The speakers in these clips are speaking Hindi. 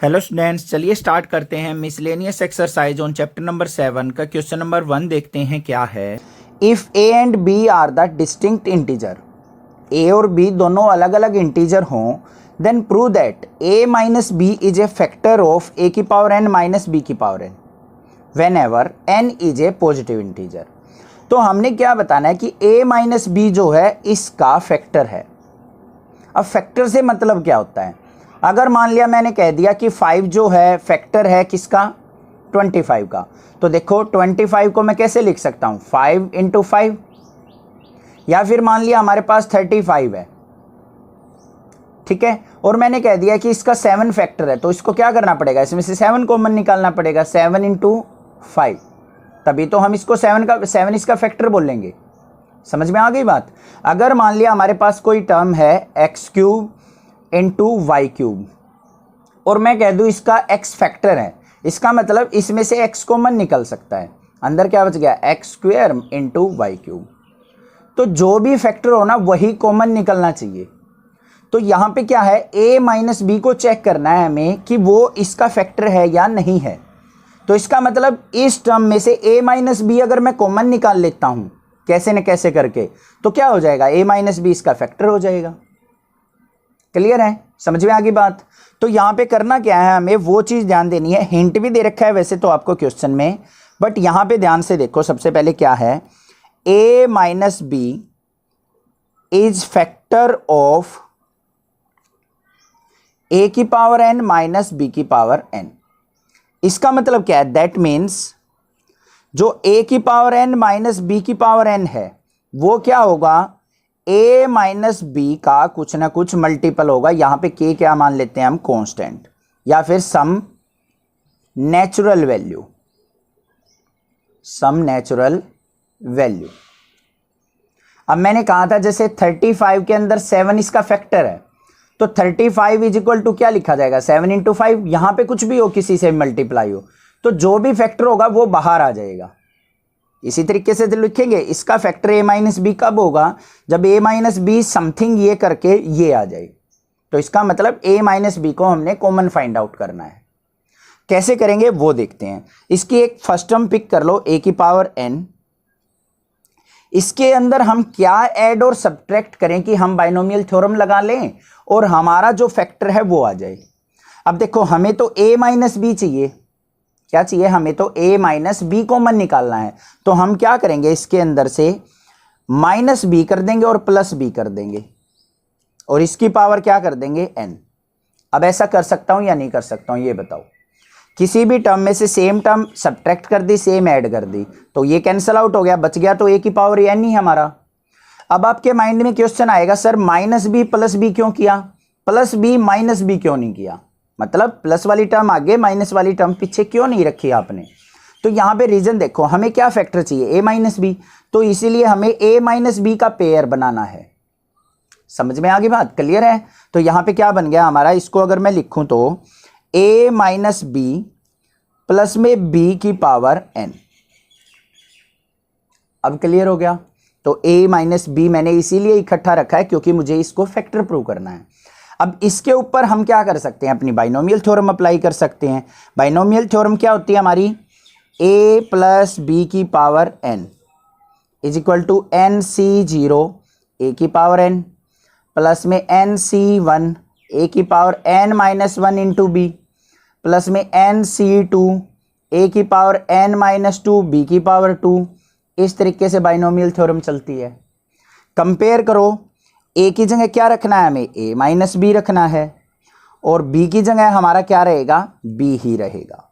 हेलो स्टूडेंट्स, चलिए स्टार्ट करते हैं miscellaneous exercise on chapter number 7 का क्वेश्चन नंबर 1 देखते हैं क्या है। If a and b are the distinct integer, a और बी दोनों अलग अलग इंटीजर हों, then prove that a minus b is a factor of a की पावर एन माइनस बी की power n whenever n is a positive integer. तो हमने क्या बताना है कि ए माइनस बी जो है इसका फैक्टर है। अब फैक्टर से मतलब क्या होता है? अगर मान लिया मैंने कह दिया कि 5 जो है फैक्टर है किसका, 25 का, तो देखो 25 को मैं कैसे लिख सकता हूँ, 5 इंटू 5। या फिर मान लिया हमारे पास 35 है, ठीक है, और मैंने कह दिया कि इसका 7 फैक्टर है, तो इसको क्या करना पड़ेगा, इसमें से 7 कॉमन निकालना पड़ेगा, 7 इंटू 5, तभी तो हम इसको 7 इसका फैक्टर बोलेंगे। समझ में आ गई बात? अगर मान लिया हमारे पास कोई टर्म है x cube into y cube और मैं कह दूं इसका x फैक्टर है, इसका मतलब इसमें से x कॉमन निकल सकता है, अंदर क्या बच गया, x square into y cube. तो जो भी फैक्टर हो ना वही कॉमन निकलना चाहिए। तो यहाँ पे क्या है, a माइनस बी को चेक करना है हमें कि वो इसका फैक्टर है या नहीं है। तो इसका मतलब इस टर्म में से a माइनस बी अगर मैं कॉमन निकाल लेता हूँ कैसे न कैसे करके, तो क्या हो जाएगा, a माइनस बी इसका फैक्टर हो जाएगा। क्लियर है? समझ में आ गई बात? तो यहां पे करना क्या है, हमें वो चीज ध्यान देनी है। हिंट भी दे रखा है वैसे तो आपको क्वेश्चन में, बट यहां पे ध्यान से देखो। सबसे पहले क्या है, a minus b is factor of a की पावर n माइनस b की पावर n। इसका मतलब क्या है, दैट मीन्स जो a की पावर n माइनस b की पावर n है वो क्या होगा, a माइनस बी का कुछ ना कुछ मल्टीपल होगा। यहां पे k क्या मान लेते हैं हम, कांस्टेंट या फिर some natural value, some natural value. अब मैंने कहा था जैसे 35 के अंदर 7 इसका फैक्टर है, तो 35 इज इक्वल टू क्या लिखा जाएगा, 7 इंटू 5। यहां पे कुछ भी हो, किसी से मल्टीप्लाई हो, तो जो भी फैक्टर होगा वो बाहर आ जाएगा। इसी तरीके से लिखेंगे इसका फैक्टर a माइनस बी कब होगा, जब a माइनस बी समथिंग ये करके ये आ जाए। तो इसका मतलब a माइनस बी को हमने कॉमन फाइंड आउट करना है। कैसे करेंगे वो देखते हैं। इसकी एक फर्स्ट टर्म पिक कर लो, a की पावर n। इसके अंदर हम क्या ऐड और सब्ट्रैक्ट करें कि हम बाइनोमियल थ्योरम लगा लें और हमारा जो फैक्टर है वो आ जाए। अब देखो हमें तो a माइनस बी चाहिए, क्या चाहिए हमें, तो a माइनस बी कॉमन निकालना है। तो हम क्या करेंगे, इसके अंदर से माइनस बी कर देंगे और प्लस बी कर देंगे और इसकी पावर क्या कर देंगे, n। अब ऐसा कर सकता हूं या नहीं कर सकता हूं ये बताओ। किसी भी टर्म में से सेम टर्म सब्ट्रैक्ट कर दी, सेम ऐड कर दी, तो ये कैंसिल आउट हो गया, बच गया तो a की पावर n ही हमारा। अब आपके माइंड में क्वेश्चन आएगा, sir minus b plus b क्यों किया, प्लस बी माइनस बी क्यों नहीं किया, मतलब प्लस वाली टर्म आगे माइनस वाली टर्म पीछे क्यों नहीं रखी आपने। तो यहां पे रीजन देखो, हमें क्या फैक्टर चाहिए, a माइनस बी, तो इसीलिए हमें a माइनस बी का पेयर बनाना है। समझ में आ गई बात? क्लियर है? तो यहां पे क्या बन गया हमारा, इसको अगर मैं लिखूं तो a माइनस बी प्लस में b की पावर n। अब क्लियर हो गया? तो a माइनस बी मैंने इसीलिए इकट्ठा रखा है क्योंकि मुझे इसको फैक्टर प्रूव करना है। अब इसके ऊपर हम क्या कर सकते हैं, अपनी बाइनोमियल थ्योरम अप्लाई कर सकते हैं। बाइनोमियल थ्योरम क्या होती है हमारी, a प्लस बी की power n is equal to n c zero a की पावर n प्लस में एन सी वन ए की power n minus one into b plus में एन सी टू ए की power n minus two b की पावर 2। इस तरीके से बाइनोमियल थ्योरम चलती है। कंपेयर करो, a की जगह क्या रखना है हमें, a माइनस बी रखना है, और b की जगह हमारा क्या रहेगा, b ही रहेगा,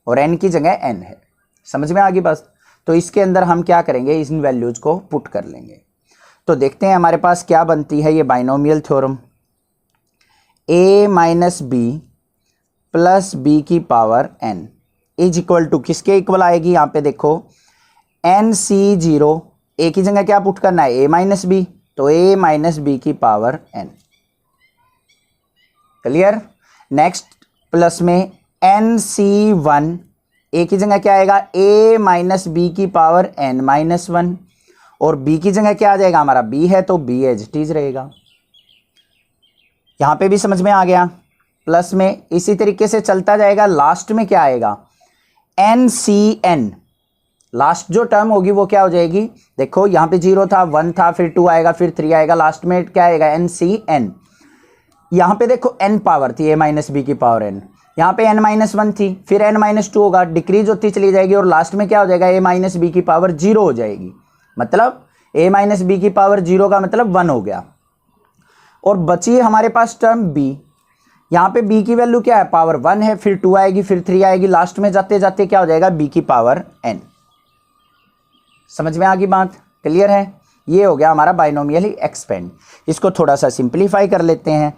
और n की जगह n है। समझ में आ गई बस? तो इसके अंदर हम क्या करेंगे, इन वैल्यूज को पुट कर लेंगे। तो देखते हैं हमारे पास क्या बनती है ये binomial theorem. a minus b plus b की power n is equal to किसके इक्वल आएगी, यहाँ पे देखो एन सी जीरो, a की जगह क्या पुट करना है, a माइनस बी, तो a माइनस बी की power n। Clear? Next plus में एन सी वन, ए की जगह क्या आएगा, a माइनस बी की पावर n माइनस वन, और b की जगह क्या आ जाएगा हमारा, b है तो b एज इट इज रहेगा। यहां पे भी समझ में आ गया? प्लस में इसी तरीके से चलता जाएगा। लास्ट में क्या आएगा, NCN, लास्ट जो टर्म होगी वो क्या हो जाएगी, देखो यहाँ पे 0 था, 1 था, फिर 2 आएगा, फिर 3 आएगा, लास्ट में क्या आएगा, NCN। यहाँ पे देखो n पावर थी a माइनस बी की पावर n, यहाँ पे n माइनस 1 थी, फिर n माइनस 2 होगा, डिक्रीज होती चली जाएगी और लास्ट में क्या हो जाएगा, a माइनस बी की पावर 0 हो जाएगी। मतलब a माइनस बी की पावर 0 का मतलब 1 हो गया। और बची हमारे पास टर्म b, यहाँ पे b की वैल्यू क्या है, पावर 1 है, फिर 2 आएगी, फिर 3 आएगी, लास्ट में जाते जाते क्या हो जाएगा, b की पावर n। समझ में आ गई बात, क्लियर है। ये हो गया हमारा बाइनोमियली एक्सपेंड। इसको थोड़ा सा सिंप्लीफाई कर लेते हैं।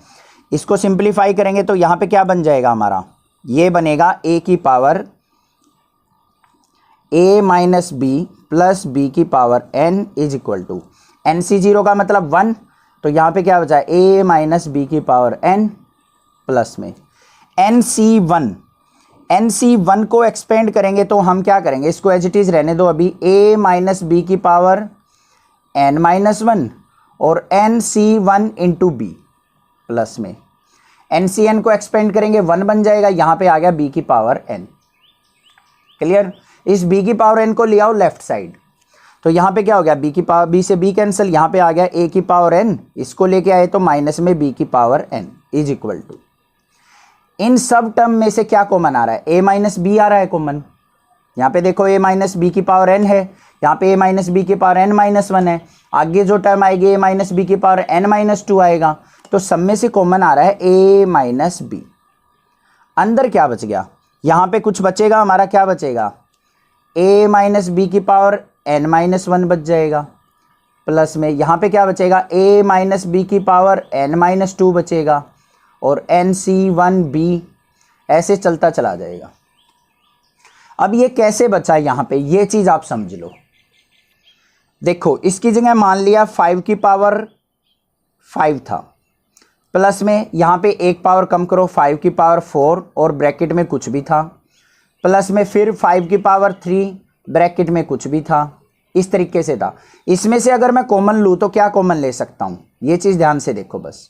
इसको सिंप्लीफाई करेंगे तो यहाँ पे क्या बन जाएगा हमारा, ये बनेगा a की power a minus b plus b की power n is equal to NC0 का मतलब 1, तो यहाँ पे क्या बचा है, a माइनस बी की पावर n प्लस में NC1 को एक्सपेंड करेंगे तो हम क्या करेंगे, इसको एज इट इज रहने दो अभी, a माइनस बी की पावर n माइनस 1 और NC1 इंटू बी प्लस में NCN को एक्सपेंड करेंगे 1 बन जाएगा, यहाँ पे आ गया b की पावर n। क्लियर। इस b की पावर n को ले आओ लेफ्ट साइड, तो यहाँ पे क्या हो गया, b की पावर, b से b कैंसिल, यहाँ पे आ गया a की पावर n, इसको लेके आए तो माइनस में b की power n is equal to, इन सब टर्म में से क्या कॉमन आ रहा है, a माइनस बी आ रहा है कॉमन। यहाँ पे देखो a माइनस बी की पावर n है, यहाँ पे a माइनस बी की पावर n माइनस 1 है, आगे जो टर्म आएगी a माइनस बी की पावर n माइनस 2 आएगा, तो सब में से कॉमन आ रहा है a माइनस बी। अंदर क्या बच गया, यहाँ पे कुछ बचेगा हमारा, क्या बचेगा, a माइनस बी की पावर n माइनस 1 बच जाएगा, प्लस में यहाँ पे क्या बचेगा, a माइनस बी की पावर n माइनस 2 बचेगा और NC1b ऐसे चलता चला जाएगा। अब ये कैसे बचा यहाँ पे, ये चीज़ आप समझ लो। देखो इसकी जगह मान लिया 5 की पावर 5 था, प्लस में यहाँ पे एक पावर कम करो 5 की पावर 4 और ब्रैकेट में कुछ भी था, प्लस में फिर 5 की पावर 3 ब्रैकेट में कुछ भी था, इस तरीके से था। इसमें से अगर मैं कॉमन लूँ तो क्या कॉमन ले सकता हूँ, ये चीज़ ध्यान से देखो बस।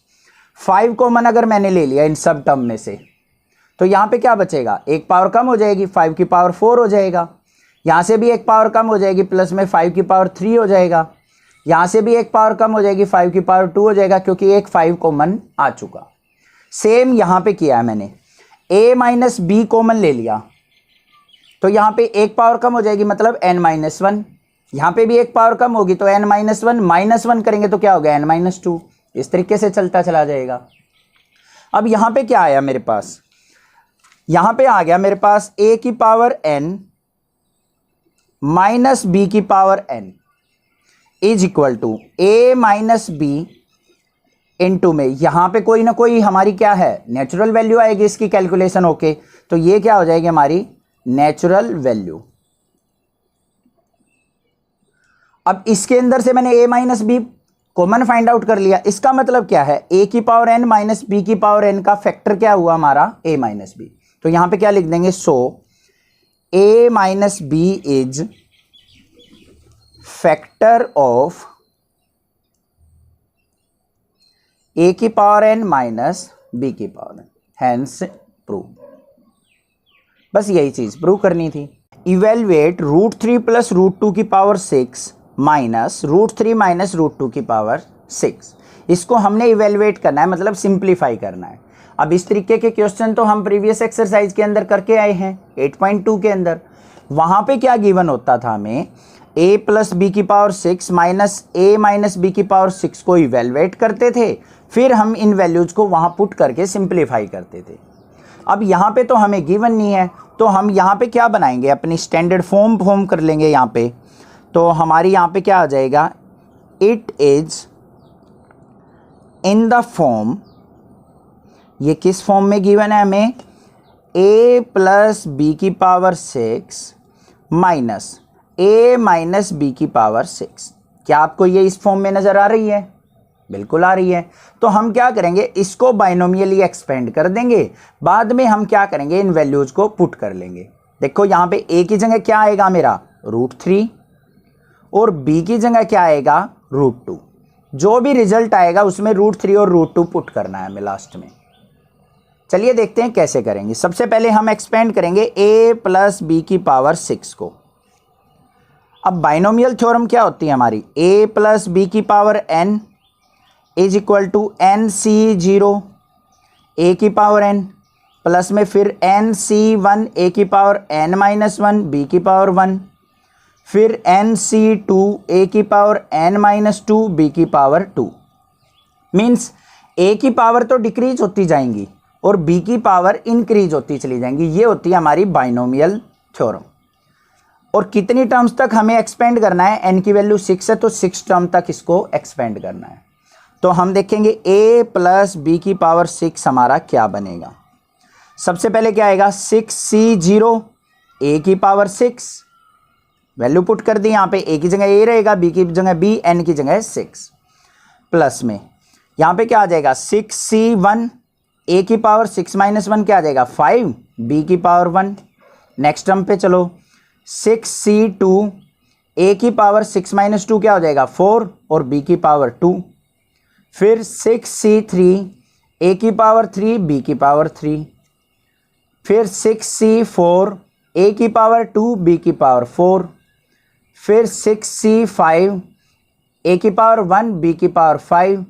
5 कॉमन अगर मैंने ले लिया इन सब टर्म में से, तो यहाँ पे क्या बचेगा, एक पावर कम हो जाएगी, 5 की पावर 4 हो जाएगा, यहाँ से भी एक पावर कम हो जाएगी, प्लस में 5 की पावर 3 हो जाएगा, यहाँ से भी एक पावर कम हो जाएगी, 5 की पावर 2 हो जाएगा, क्योंकि एक 5 कॉमन आ चुका। सेम यहाँ पे किया है मैंने, a माइनस बी कॉमन ले लिया, तो यहाँ पे एक पावर कम हो जाएगी मतलब n माइनस 1, यहाँ पे भी एक पावर कम होगी तो n माइनस 1 माइनस 1 करेंगे तो क्या हो गया, n माइनस 2, इस तरीके से चलता चला जाएगा। अब यहाँ पे क्या आया मेरे पास, यहाँ पे आ गया मेरे पास a की पावर n माइनस बी की power n is equal to a minus b into में, यहाँ पे कोई ना कोई हमारी क्या है, नेचुरल वैल्यू आएगी इसकी कैलकुलेशन होके, तो ये क्या हो जाएगी हमारी नेचुरल वैल्यू। अब इसके अंदर से मैंने a minus b common find out कर लिया, इसका मतलब क्या है, a की पावर n माइनस बी की पावर n का फैक्टर क्या हुआ हमारा, a माइनस बी। तो यहां पे क्या लिख देंगे, so a minus b is factor of a की पावर n माइनस b की पावर n, हैंस प्रूव। बस यही चीज प्रूव करनी थी। इवेलुएट √3 प्लस √2 की पावर 6 माइनस √3 माइनस √2 की पावर 6, इसको हमने इवेलुएट करना है, मतलब सिंप्लीफाई करना है। अब इस तरीके के क्वेश्चन तो हम प्रीवियस एक्सरसाइज के अंदर करके आए हैं 8.2 के अंदर। वहां पे क्या गिवन होता था हमें, a प्लस बी की power 6 minus a minus b की पावर 6 को इवेलुएट करते थे, फिर हम इन वैल्यूज को वहां पुट करके सिंप्लीफाई करते थे। अब यहाँ पे तो हमें गिवन नहीं है, तो हम यहाँ पे क्या बनाएंगे, अपनी स्टैंडर्ड फॉर्म कर लेंगे यहाँ पे। तो हमारी यहाँ पे क्या आ जाएगा, it is in the form, ये किस फॉर्म में गिवन है हमें, a प्लस बी की power 6 minus a minus b की पावर 6। क्या आपको ये इस फॉर्म में नज़र आ रही है, बिल्कुल आ रही है। तो हम क्या करेंगे, इसको बाइनोमियली एक्सपेंड कर देंगे, बाद में हम क्या करेंगे, इन वैल्यूज को पुट कर लेंगे। देखो यहाँ पे a की जगह क्या आएगा मेरा, √3 और b की जगह क्या आएगा, √2। जो भी रिजल्ट आएगा उसमें √3 और √2 पुट करना है हमें लास्ट में। चलिए देखते हैं कैसे करेंगे। सबसे पहले हम एक्सपेंड करेंगे a प्लस बी की पावर 6 को। अब बाइनोमियल थ्योरम क्या होती है हमारी, a प्लस बी की power n is equal to NC0 a की पावर n प्लस में फिर NC1 a की पावर n-1 b की पावर 1, फिर NC2 a की पावर n-2 b की पावर 2। मीन्स a की पावर तो डिक्रीज होती जाएंगी और b की पावर इंक्रीज होती चली जाएंगी। ये होती है हमारी बाइनोमियल थ्योरम। और कितनी टर्म्स तक हमें एक्सपेंड करना है, n की वैल्यू 6 है तो 6 टर्म तक इसको एक्सपेंड करना है। तो हम देखेंगे a प्लस बी की पावर 6 हमारा क्या बनेगा। सबसे पहले क्या आएगा, 6c0 a की पावर 6, वैल्यू पुट कर दी यहाँ पे, a की जगह a रहेगा, b की जगह b, n की जगह 6, प्लस में यहाँ पे क्या आ जाएगा 6c1 a की पावर 6 माइनस 1 क्या आ जाएगा 5 b की पावर 1। नेक्स्ट टर्म पे चलो, 6c2 a की पावर 6 माइनस 2 क्या हो जाएगा 4 और b की पावर 2। फिर 6c3 a की पावर 3 b की पावर 3, फिर 6c4 a की पावर 2 b की पावर 4, फिर 6c5 a की पावर 1 b की पावर 5,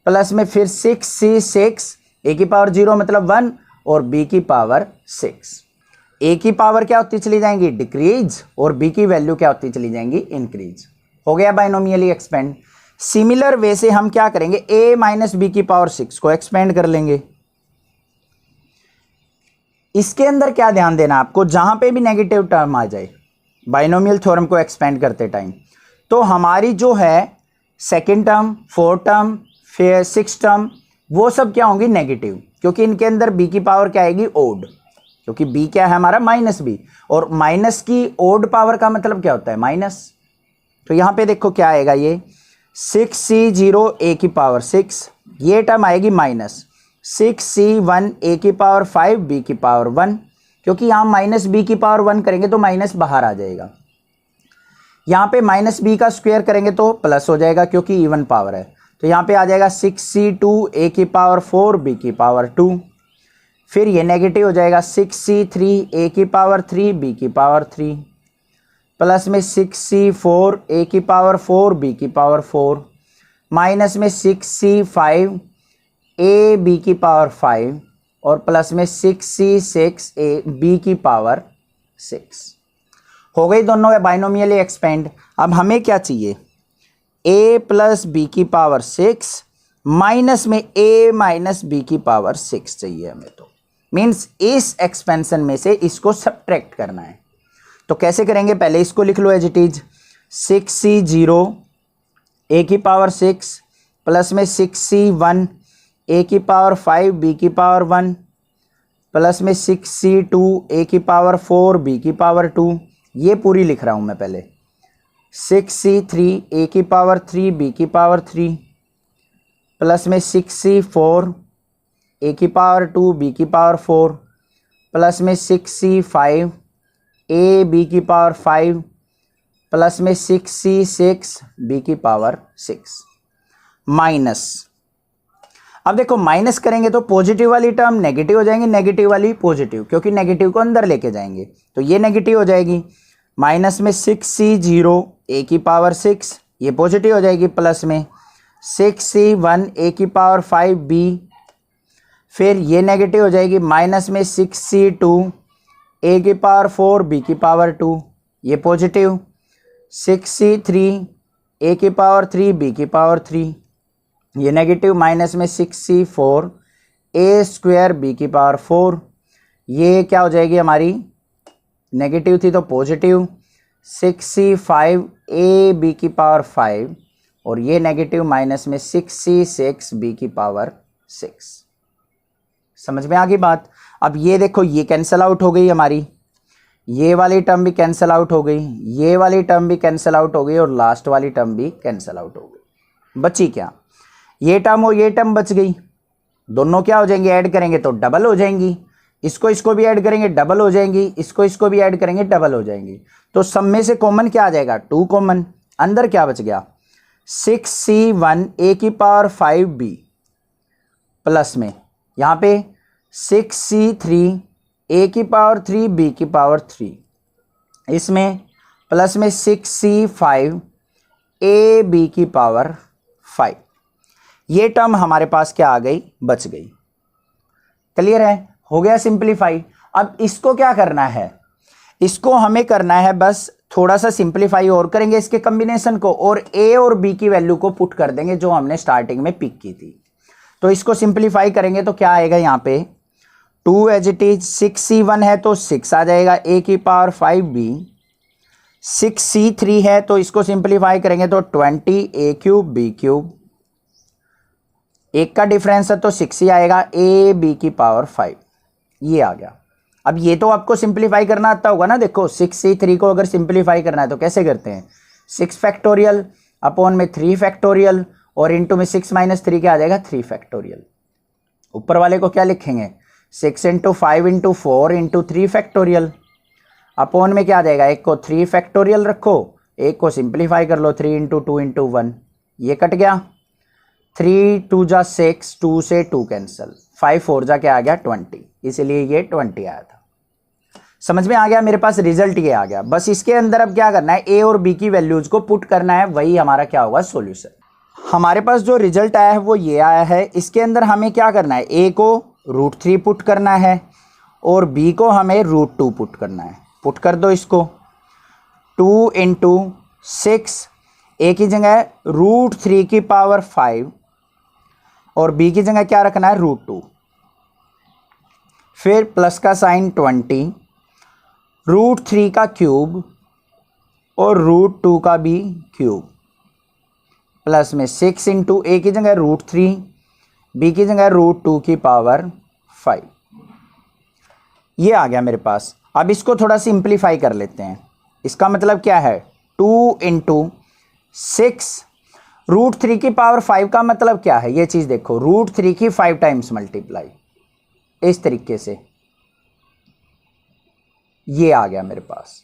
प्लस में फिर 6c6 a की पावर 0 मतलब 1 और b की पावर 6। a की पावर क्या होती चली जाएंगी डिक्रीज और b की वैल्यू क्या होती चली जाएंगी इंक्रीज। हो गया बाइनोमियली एक्सपेंड। सिमिलर वे से हम क्या करेंगे, a माइनस बी की पावर 6 को एक्सपेंड कर लेंगे। इसके अंदर क्या ध्यान देना आपको, जहां पे भी नेगेटिव टर्म आ जाए बाइनोमियल थ्योरम को एक्सपेंड करते टाइम, तो हमारी जो है सेकेंड टर्म, फोर्थ टर्म, फिर सिक्स टर्म, वो सब क्या होंगी नेगेटिव, क्योंकि इनके अंदर b की पावर क्या आएगी ओड, क्योंकि b क्या है हमारा माइनस b, और माइनस की ओड पावर का मतलब क्या होता है माइनस। तो यहां पे देखो क्या आएगा, ये 6c0 a की पावर 6, ये टर्म आएगी माइनस 6c1 a की पावर 5 b की पावर 1, क्योंकि यहाँ माइनस b की पावर 1 करेंगे तो माइनस बाहर आ जाएगा। यहाँ पे माइनस b का स्क्वायर करेंगे तो प्लस हो जाएगा क्योंकि इवन पावर है, तो यहाँ पे आ जाएगा 6c2 a की पावर 4 b की पावर 2, फिर ये नेगेटिव हो जाएगा 6c3 a की पावर 3 b की पावर 3, प्लस में 6c4 a की पावर 4 b की पावर 4, माइनस में 6c5 a b की पावर 5 और प्लस में 6c6 a b की पावर 6। हो गई दोनों बाइनोमियली एक्सपेंड। अब हमें क्या चाहिए, a प्लस बी की पावर 6 माइनस में a माइनस बी की पावर 6 चाहिए हमें। तो मीन्स इस एक्सपेंशन में से इसको सब्ट्रैक्ट करना है। तो कैसे करेंगे, पहले इसको लिख लो as it is, 6c0 a की पावर 6 प्लस में 6c1 a की पावर 5 b की पावर 1, प्लस में 6c2 a की पावर 4 b की पावर 2, ये पूरी लिख रहा हूँ मैं पहले, 6c3 a की पावर 3 b की पावर 3, प्लस में 6c4 a की पावर 2 b की पावर 4, प्लस में 6c5 a b की पावर 5, प्लस में 6c6 b की पावर 6 माइनस। अब देखो माइनस करेंगे तो पॉजिटिव वाली टर्म नेगेटिव हो जाएंगी, नेगेटिव वाली पॉजिटिव, क्योंकि नेगेटिव को अंदर लेके जाएंगे तो ये नेगेटिव हो जाएगी। माइनस में 6c0 a की पावर 6, ये पॉजिटिव हो जाएगी, प्लस में 6c1 a की पावर 5b, फिर ये नेगेटिव हो जाएगी, माइनस में 6c2 a की पावर 4 b की पावर 2, ये पॉजिटिव, 6c3 a की पावर 3 b की पावर 3, ये नेगेटिव, माइनस में 6c4 a स्क्वायर b की पावर 4, ये क्या हो जाएगी हमारी नेगेटिव थी तो पॉजिटिव, 6c5 a b की पावर 5 और ये नेगेटिव, माइनस में 6c6 b की पावर 6। समझ में आ गई बात। अब ये देखो ये कैंसिल आउट हो गई हमारी, ये वाली टर्म भी कैंसिल आउट हो गई, ये वाली टर्म भी कैंसिल आउट हो गई और लास्ट वाली टर्म भी कैंसिल आउट हो गई। बची क्या, ये टर्म और ये टर्म बच गई, दोनों क्या हो जाएंगे ऐड करेंगे तो डबल हो जाएंगी, इसको भी ऐड करेंगे डबल हो जाएंगी, इसको भी ऐड करेंगे डबल हो जाएंगी। तो सब में से कॉमन क्या आ जाएगा 2 कॉमन, अंदर क्या बच गया 6c1 a की पावर 5b, प्लस में यहाँ पे 6c3 a की पावर 3 b की पावर 3, इसमें प्लस में 6c5 a b की पावर 5। ये टर्म हमारे पास क्या आ गई, बच गई। क्लियर है, हो गया सिंप्लीफाई। अब इसको क्या करना है, इसको हमें करना है बस थोड़ा सा सिंप्लीफाई और करेंगे इसके कॉम्बिनेशन को, और a और b की वैल्यू को पुट कर देंगे जो हमने स्टार्टिंग में पिक की थी। तो इसको सिंप्लीफाई करेंगे तो क्या आएगा, यहाँ पे 2 एज इट इज, 6c1 है तो 6 आ जाएगा, a की पावर 5b, 6c3 है तो इसको सिंप्लीफाई करेंगे तो 20 a क्यूब b क्यूब, एक का डिफरेंस है तो 6 ही आएगा, a b की पावर 5। ये आ गया। अब ये तो आपको सिंप्लीफाई करना आता होगा ना। देखो 6c3 को अगर सिंप्लीफाई करना है तो कैसे करते हैं, 6 फैक्टोरियल अपॉन में 3 फैक्टोरियल और इंटू में 6 माइनस 3 क्या आ जाएगा, 3 फैक्टोरियल। ऊपर वाले को क्या लिखेंगे, 6 into 5 into 4 into 3 factorial, upon में क्या आ जाएगा, एक को 3 फैक्टोरियल रखो, एक को सिंप्लीफाई कर लो, 3 इंटू 2 इंटू 1, ये कट गया, 3 2 जा 6, 2 से 2 कैंसिल, 5 4 जा क्या आ गया 20, इसलिए ये 20 आया था। समझ में आ गया, मेरे पास रिजल्ट ये आ गया। बस इसके अंदर अब क्या करना है, ए और बी की वैल्यूज को पुट करना है, वही हमारा क्या होगा, सॉल्यूशन। हमारे पास जो रिजल्ट आया है वो ये आया है। इसके अंदर हमें क्या करना है, ए को √3 पुट करना है और बी को हमें √2 पुट करना है। पुट कर दो इसको, 2 इंटू 6, ए की जगह √3 की पावर 5 और बी की जगह क्या रखना है, √2, फिर प्लस का साइन 20, √3 का क्यूब और √2 का भी क्यूब, प्लस में 6 इंटू ए की जगह √3, बी की जगह √2 की पावर 5। ये आ गया मेरे पास। अब इसको थोड़ा सिंप्लीफाई कर लेते हैं। इसका मतलब क्या है, 2 इंटू 6, √3 की पावर 5 का मतलब क्या है, ये चीज़ देखो, √3 की 5 टाइम्स मल्टीप्लाई, इस तरीके से ये आ गया मेरे पास।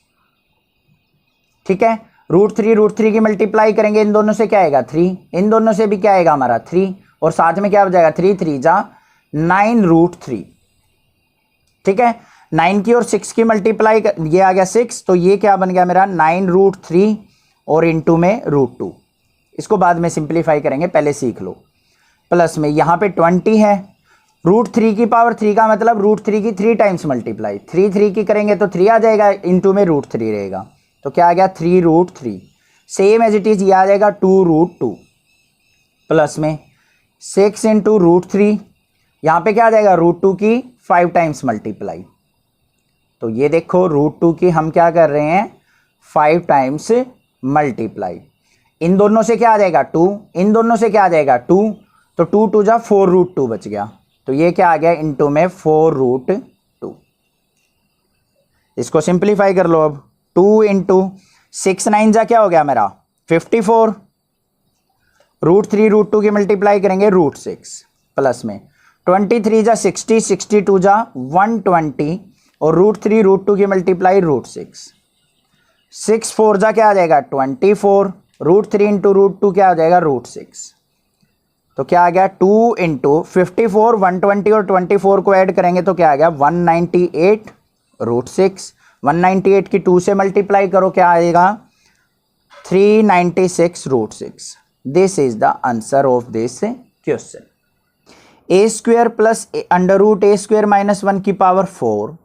ठीक है, √3 की मल्टीप्लाई करेंगे, इन दोनों से क्या आएगा 3, इन दोनों से भी क्या आएगा हमारा 3, और साथ में क्या हो जाएगा 3 3 जा 9√3। ठीक है, 9 की और 6 की मल्टीप्लाई ये आ गया 6, तो ये क्या बन गया मेरा 9√3 और इंटू में √2। इसको बाद में सिंप्लीफाई करेंगे, पहले सीख लो। प्लस में यहाँ पे 20 है, √3 की पावर 3 का मतलब √3 की 3 टाइम्स मल्टीप्लाई, 3 3 की करेंगे तो 3 आ जाएगा, इंटू में √3 रहेगा, तो क्या आ गया 3√3। सेम एज इट इज ये आ जाएगा 2√2, प्लस में 6 इंटू √3, यहाँ पे क्या आ जाएगा √2 की 5 टाइम्स मल्टीप्लाई, तो ये देखो √2 की हम क्या कर रहे हैं 5 टाइम्स मल्टीप्लाई। इन दोनों से क्या आ जाएगा 2, इन दोनों से क्या आ जाएगा 2, तो 2 2 जा 4√2 बच गया, तो ये क्या आ गया इंटू में 4√2। इसको सिंप्लीफाई कर लो अब, 2 इंटू 6 9 जा क्या हो गया मेरा 54, √3 की मल्टीप्लाई करेंगे √6, प्लस में 23 जा 60, 62 जा 120 और √3 की मल्टीप्लाई √6, 6 4 जा क्या आ जाएगा 24, √3 इंटू √2 क्या आ जाएगा √6, तो क्या आ गया 2 इंटू 54, 120 और 24 को ऐड करेंगे तो क्या आ गया 198 √6, 198 की 2 से मल्टीप्लाई करो क्या आएगा 396 √6। This is the answer of this question. a² plus √a² minus 1 की पावर 4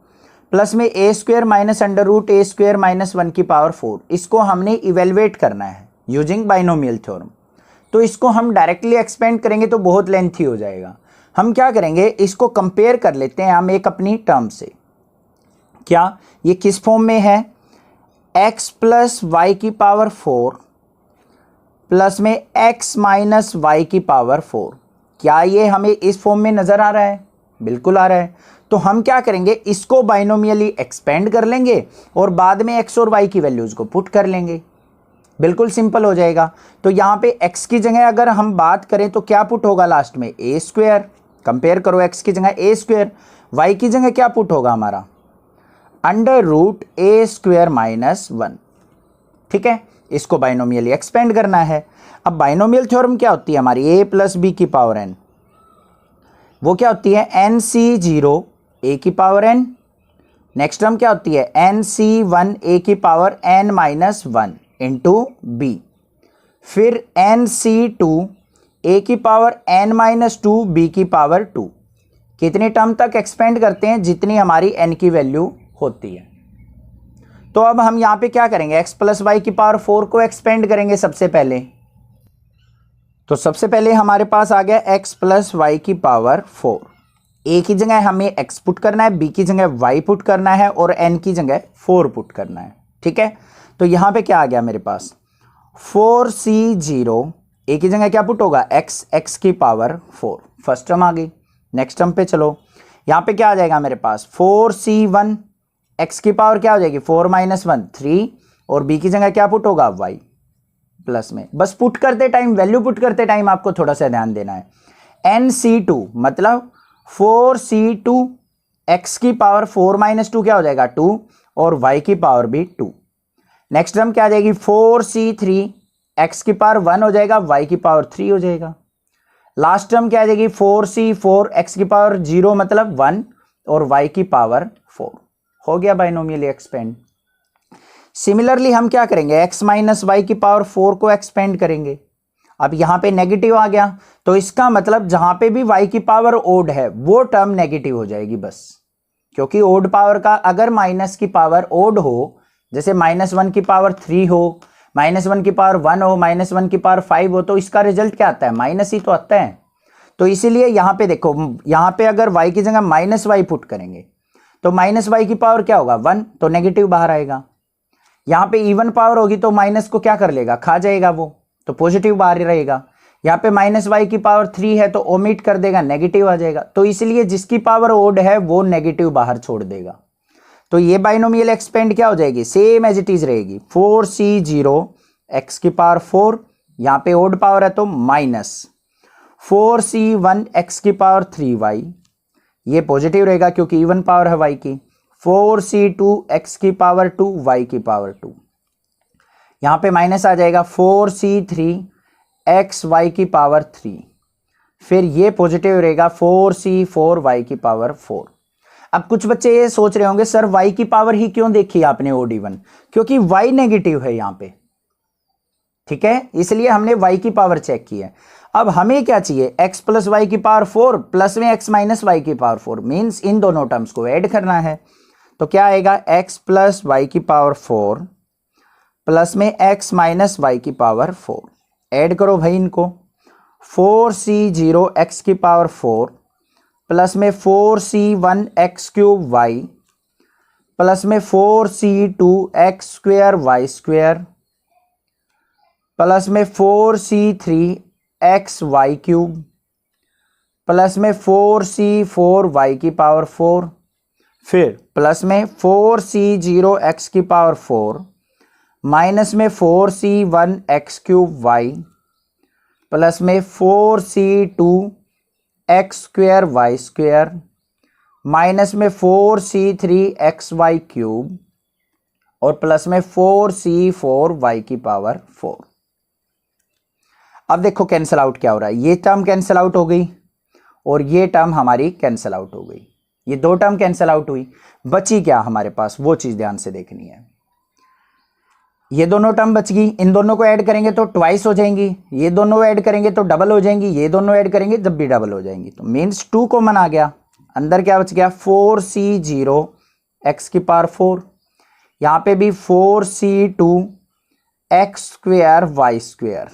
प्लस में a² माइनस √a² माइनस 1 की पावर 4, इसको हमने इवेलुएट करना है यूजिंग बाइनोमियल थ्योरम। तो इसको हम डायरेक्टली एक्सपेंड करेंगे तो बहुत लेंथी हो जाएगा। हम क्या करेंगे, इसको कंपेयर कर लेते हैं हम एक अपनी टर्म से। क्या ये किस फॉर्म में है, x प्लस वाई की पावर 4 प्लस में x माइनस वाई की पावर 4, क्या ये हमें इस फॉर्म में नज़र आ रहा है, बिल्कुल आ रहा है। तो हम क्या करेंगे, इसको बाइनोमियली एक्सपेंड कर लेंगे और बाद में x और y की वैल्यूज़ को पुट कर लेंगे, बिल्कुल सिंपल हो जाएगा। तो यहाँ पे x की जगह अगर हम बात करें तो क्या पुट होगा लास्ट में a², कंपेयर करो x की जगह a², y की जगह क्या पुट होगा हमारा √a² माइनस 1। ठीक है, इसको बाइनोमियली एक्सपेंड करना है। अब बाइनोमियल थ्योरम क्या होती है हमारी, a प्लस बी की पावर n, वो क्या होती है NC0 a की पावर n। नेक्स्ट टर्म क्या होती है NC1 a की पावर n-1 इंटू b। फिर NC2 a की पावर n-2 b की पावर 2। कितनी टर्म तक एक्सपेंड करते हैं? जितनी हमारी n की वैल्यू होती है। तो अब हम यहां पे क्या करेंगे, x प्लस वाई की पावर 4 को एक्सपेंड करेंगे सबसे पहले। तो सबसे पहले हमारे पास आ गया x प्लस वाई की पावर 4। a की जगह हमें x पुट करना है, b की जगह y पुट करना है और n की जगह 4 पुट करना है। ठीक है, तो यहां पे क्या आ गया मेरे पास 4c0। a की जगह क्या पुट होगा x की पावर 4, फर्स्ट टर्म आ गई। नेक्स्ट टर्म पे चलो, यहां पे क्या आ जाएगा मेरे पास 4c1, x की पावर क्या हो जाएगी 4 - 1 3 और b की जगह क्या पुट होगा y प्लस में। बस पुट करते टाइम, वैल्यू पुट करते टाइम आपको थोड़ा सा ध्यान देना है। NC2 मतलब 4c2, x की पावर 4 - 2 क्या हो जाएगा 2 और y की पावर भी 2। नेक्स्ट टर्म क्या आ जाएगी 4c3, x की पावर 1 हो जाएगा, y की पावर 3 हो जाएगा। लास्ट टर्म क्या आ जाएगी 4c4, x की पावर 0 मतलब 1 और y की पावर 4। हो गया बाइनोमियली एक्सपेंड। सिमिलरली हम क्या करेंगे x माइनस वाई की पावर 4 को एक्सपेंड करेंगे। अब यहां पे नेगेटिव आ गया तो इसका मतलब जहां पे भी y की पावर ओड है वो टर्म नेगेटिव हो जाएगी बस, क्योंकि ओड पावर का अगर माइनस की पावर ओड हो, जैसे -1 की पावर 3 हो, -1 की पावर 1 हो, -1 की पावर 5 हो, तो इसका रिजल्ट क्या आता है माइनस ही तो आता है। तो इसीलिए यहां पे देखो, यहां पे अगर y की जगह -y पुट करेंगे तो -y की पावर क्या होगा 1, तो नेगेटिव बाहर आएगा। यहां पे इवन पावर होगी तो माइनस को क्या कर लेगा, खा जाएगा वो, तो पॉजिटिव बाहर रहेगा। यहां पे -y की पावर 3 है तो ओमिट कर देगा, नेगेटिव आ जाएगा। तो इसलिए जिसकी पावर ओड है वो नेगेटिव बाहर छोड़ देगा। तो ये बाइनोमियल एक्सपेंड क्या हो जाएगी, सेम एज इट इज रहेगी। 4c0 x की पावर 4, यहां पे ओड पावर है तो -4c1 x की पावर 3y, ये पॉजिटिव रहेगा क्योंकि इवन पावर है y की। 4c2 x की पावर 2 y की पावर 2, यहां पे माइनस आ जाएगा 4c3 x y की पावर 3, फिर ये पॉजिटिव रहेगा 4c4 y की पावर 4। अब कुछ बच्चे ये सोच रहे होंगे सर y की पावर ही क्यों देखी आपने ओड इवन, क्योंकि y नेगेटिव है यहां पे। ठीक है, इसलिए हमने y की पावर चेक की है। अब हमें क्या चाहिए x प्लस वाई की पावर 4 प्लस में x माइनस वाई की पावर 4, मीन्स इन दोनों टर्म्स को ऐड करना है। तो क्या आएगा x प्लस वाई की पावर 4 प्लस में x माइनस वाई की पावर 4, ऐड करो भाई इनको। 4c0 x की पावर 4 प्लस में 4c1 x cube y plus में 4c2 x square y square plus में 4c3 x y cube plus में 4c4 y की पावर 4, फिर प्लस में 4c0 x की पावर 4 माइनस में 4c1 x cube y plus में 4c2 x square y square minus में 4c3 x वाई क्यूब और प्लस में 4c4 y की पावर 4। अब देखो कैंसिल आउट क्या हो रहा है, ये टर्म कैंसिल आउट हो गई और ये टर्म हमारी कैंसिल आउट हो गई, ये दो टर्म कैंसिल आउट हुई। बची क्या हमारे पास, वो चीज ध्यान से देखनी है। ये दोनों टर्म बच गई, इन दोनों को ऐड करेंगे तो ट्वाइस हो जाएंगी, ये दोनों ऐड करेंगे तो डबल हो जाएंगी, ये दोनों ऐड करेंगे जब भी डबल हो जाएंगी। तो मीन्स 2 कॉमन आ गया, अंदर क्या बच गया 4c0 x की पावर 4, यहां पे भी 4c2 x square y square,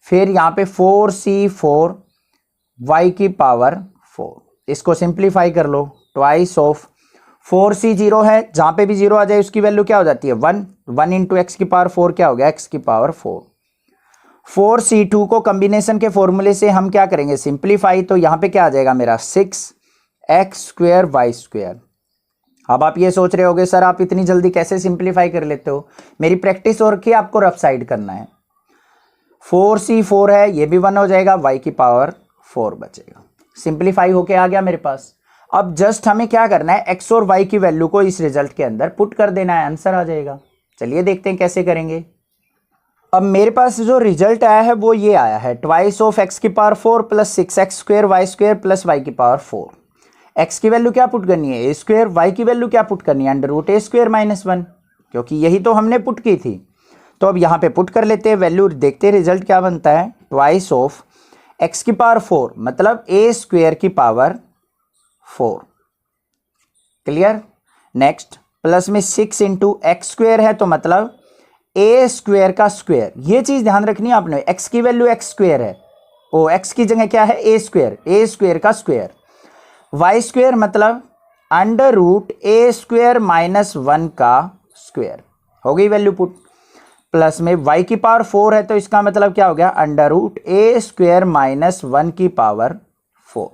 फिर यहां पे 4c4 y की पावर 4। इसको सिंप्लीफाई कर लो, ट्वाइस ऑफ 4c0 है, जहां पे भी 0 आ जाए उसकी वैल्यू क्या हो जाती है 1, 1 इंटू एक्स की पावर 4 क्या हो गया x की पावर 4। 4c2 को कॉम्बिनेशन के फॉर्मूले से हम क्या करेंगे सिंप्लीफाई, तो यहां पे क्या आ जाएगा मेरा 6x स्क्वेयर वाई स्क्वेयर। अब आप ये सोच रहे होगे सर आप इतनी जल्दी कैसे सिंप्लीफाई कर लेते हो, मेरी प्रैक्टिस और की आपको रफ साइड करना है। 4c4 है, ये भी 1 हो जाएगा, y की पावर 4 बचेगा, सिंप्लीफाई होके आ गया मेरे पास। अब जस्ट हमें क्या करना है x और y की वैल्यू को इस रिजल्ट के अंदर पुट कर देना है, आंसर आ जाएगा। चलिए देखते हैं कैसे करेंगे। अब मेरे पास जो रिजल्ट आया है वो ये आया है, ट्वाइस ऑफ एक्स की power 4 plus 6x square y square plus y की पावर 4। एक्स की वैल्यू क्या पुट करनी है, ए स्क्वेयर, वाई की वैल्यू क्या पुट करनी है, under root a square minus 1, क्योंकि यही तो हमने पुट की थी। तो अब यहाँ पे पुट कर लेते हैं वैल्यू, देखते हैं रिजल्ट क्या बनता है। ट्वाइस ऑफ एक्स की पावर 4 मतलब ए स्क्वेयर की पावर 4, क्लियर। नेक्स्ट प्लस में 6 इंटू एक्स स्क्वेयर है तो मतलब ए स्क्वेयर का स्क्वेयर, ये चीज ध्यान रखनी है आपने, एक्स की वैल्यू एक्स स्क्वेयर है, ओ एक्स की जगह क्या है ए स्क्वेयर का स्क्वेयर। वाई स्क्वेयर मतलब under root a square minus 1 का स्क्वेयर, हो गई वैल्यू पुट। प्लस में वाई की पावर 4 है तो इसका मतलब क्या हो गया, under root a square minus 1 की पावर 4।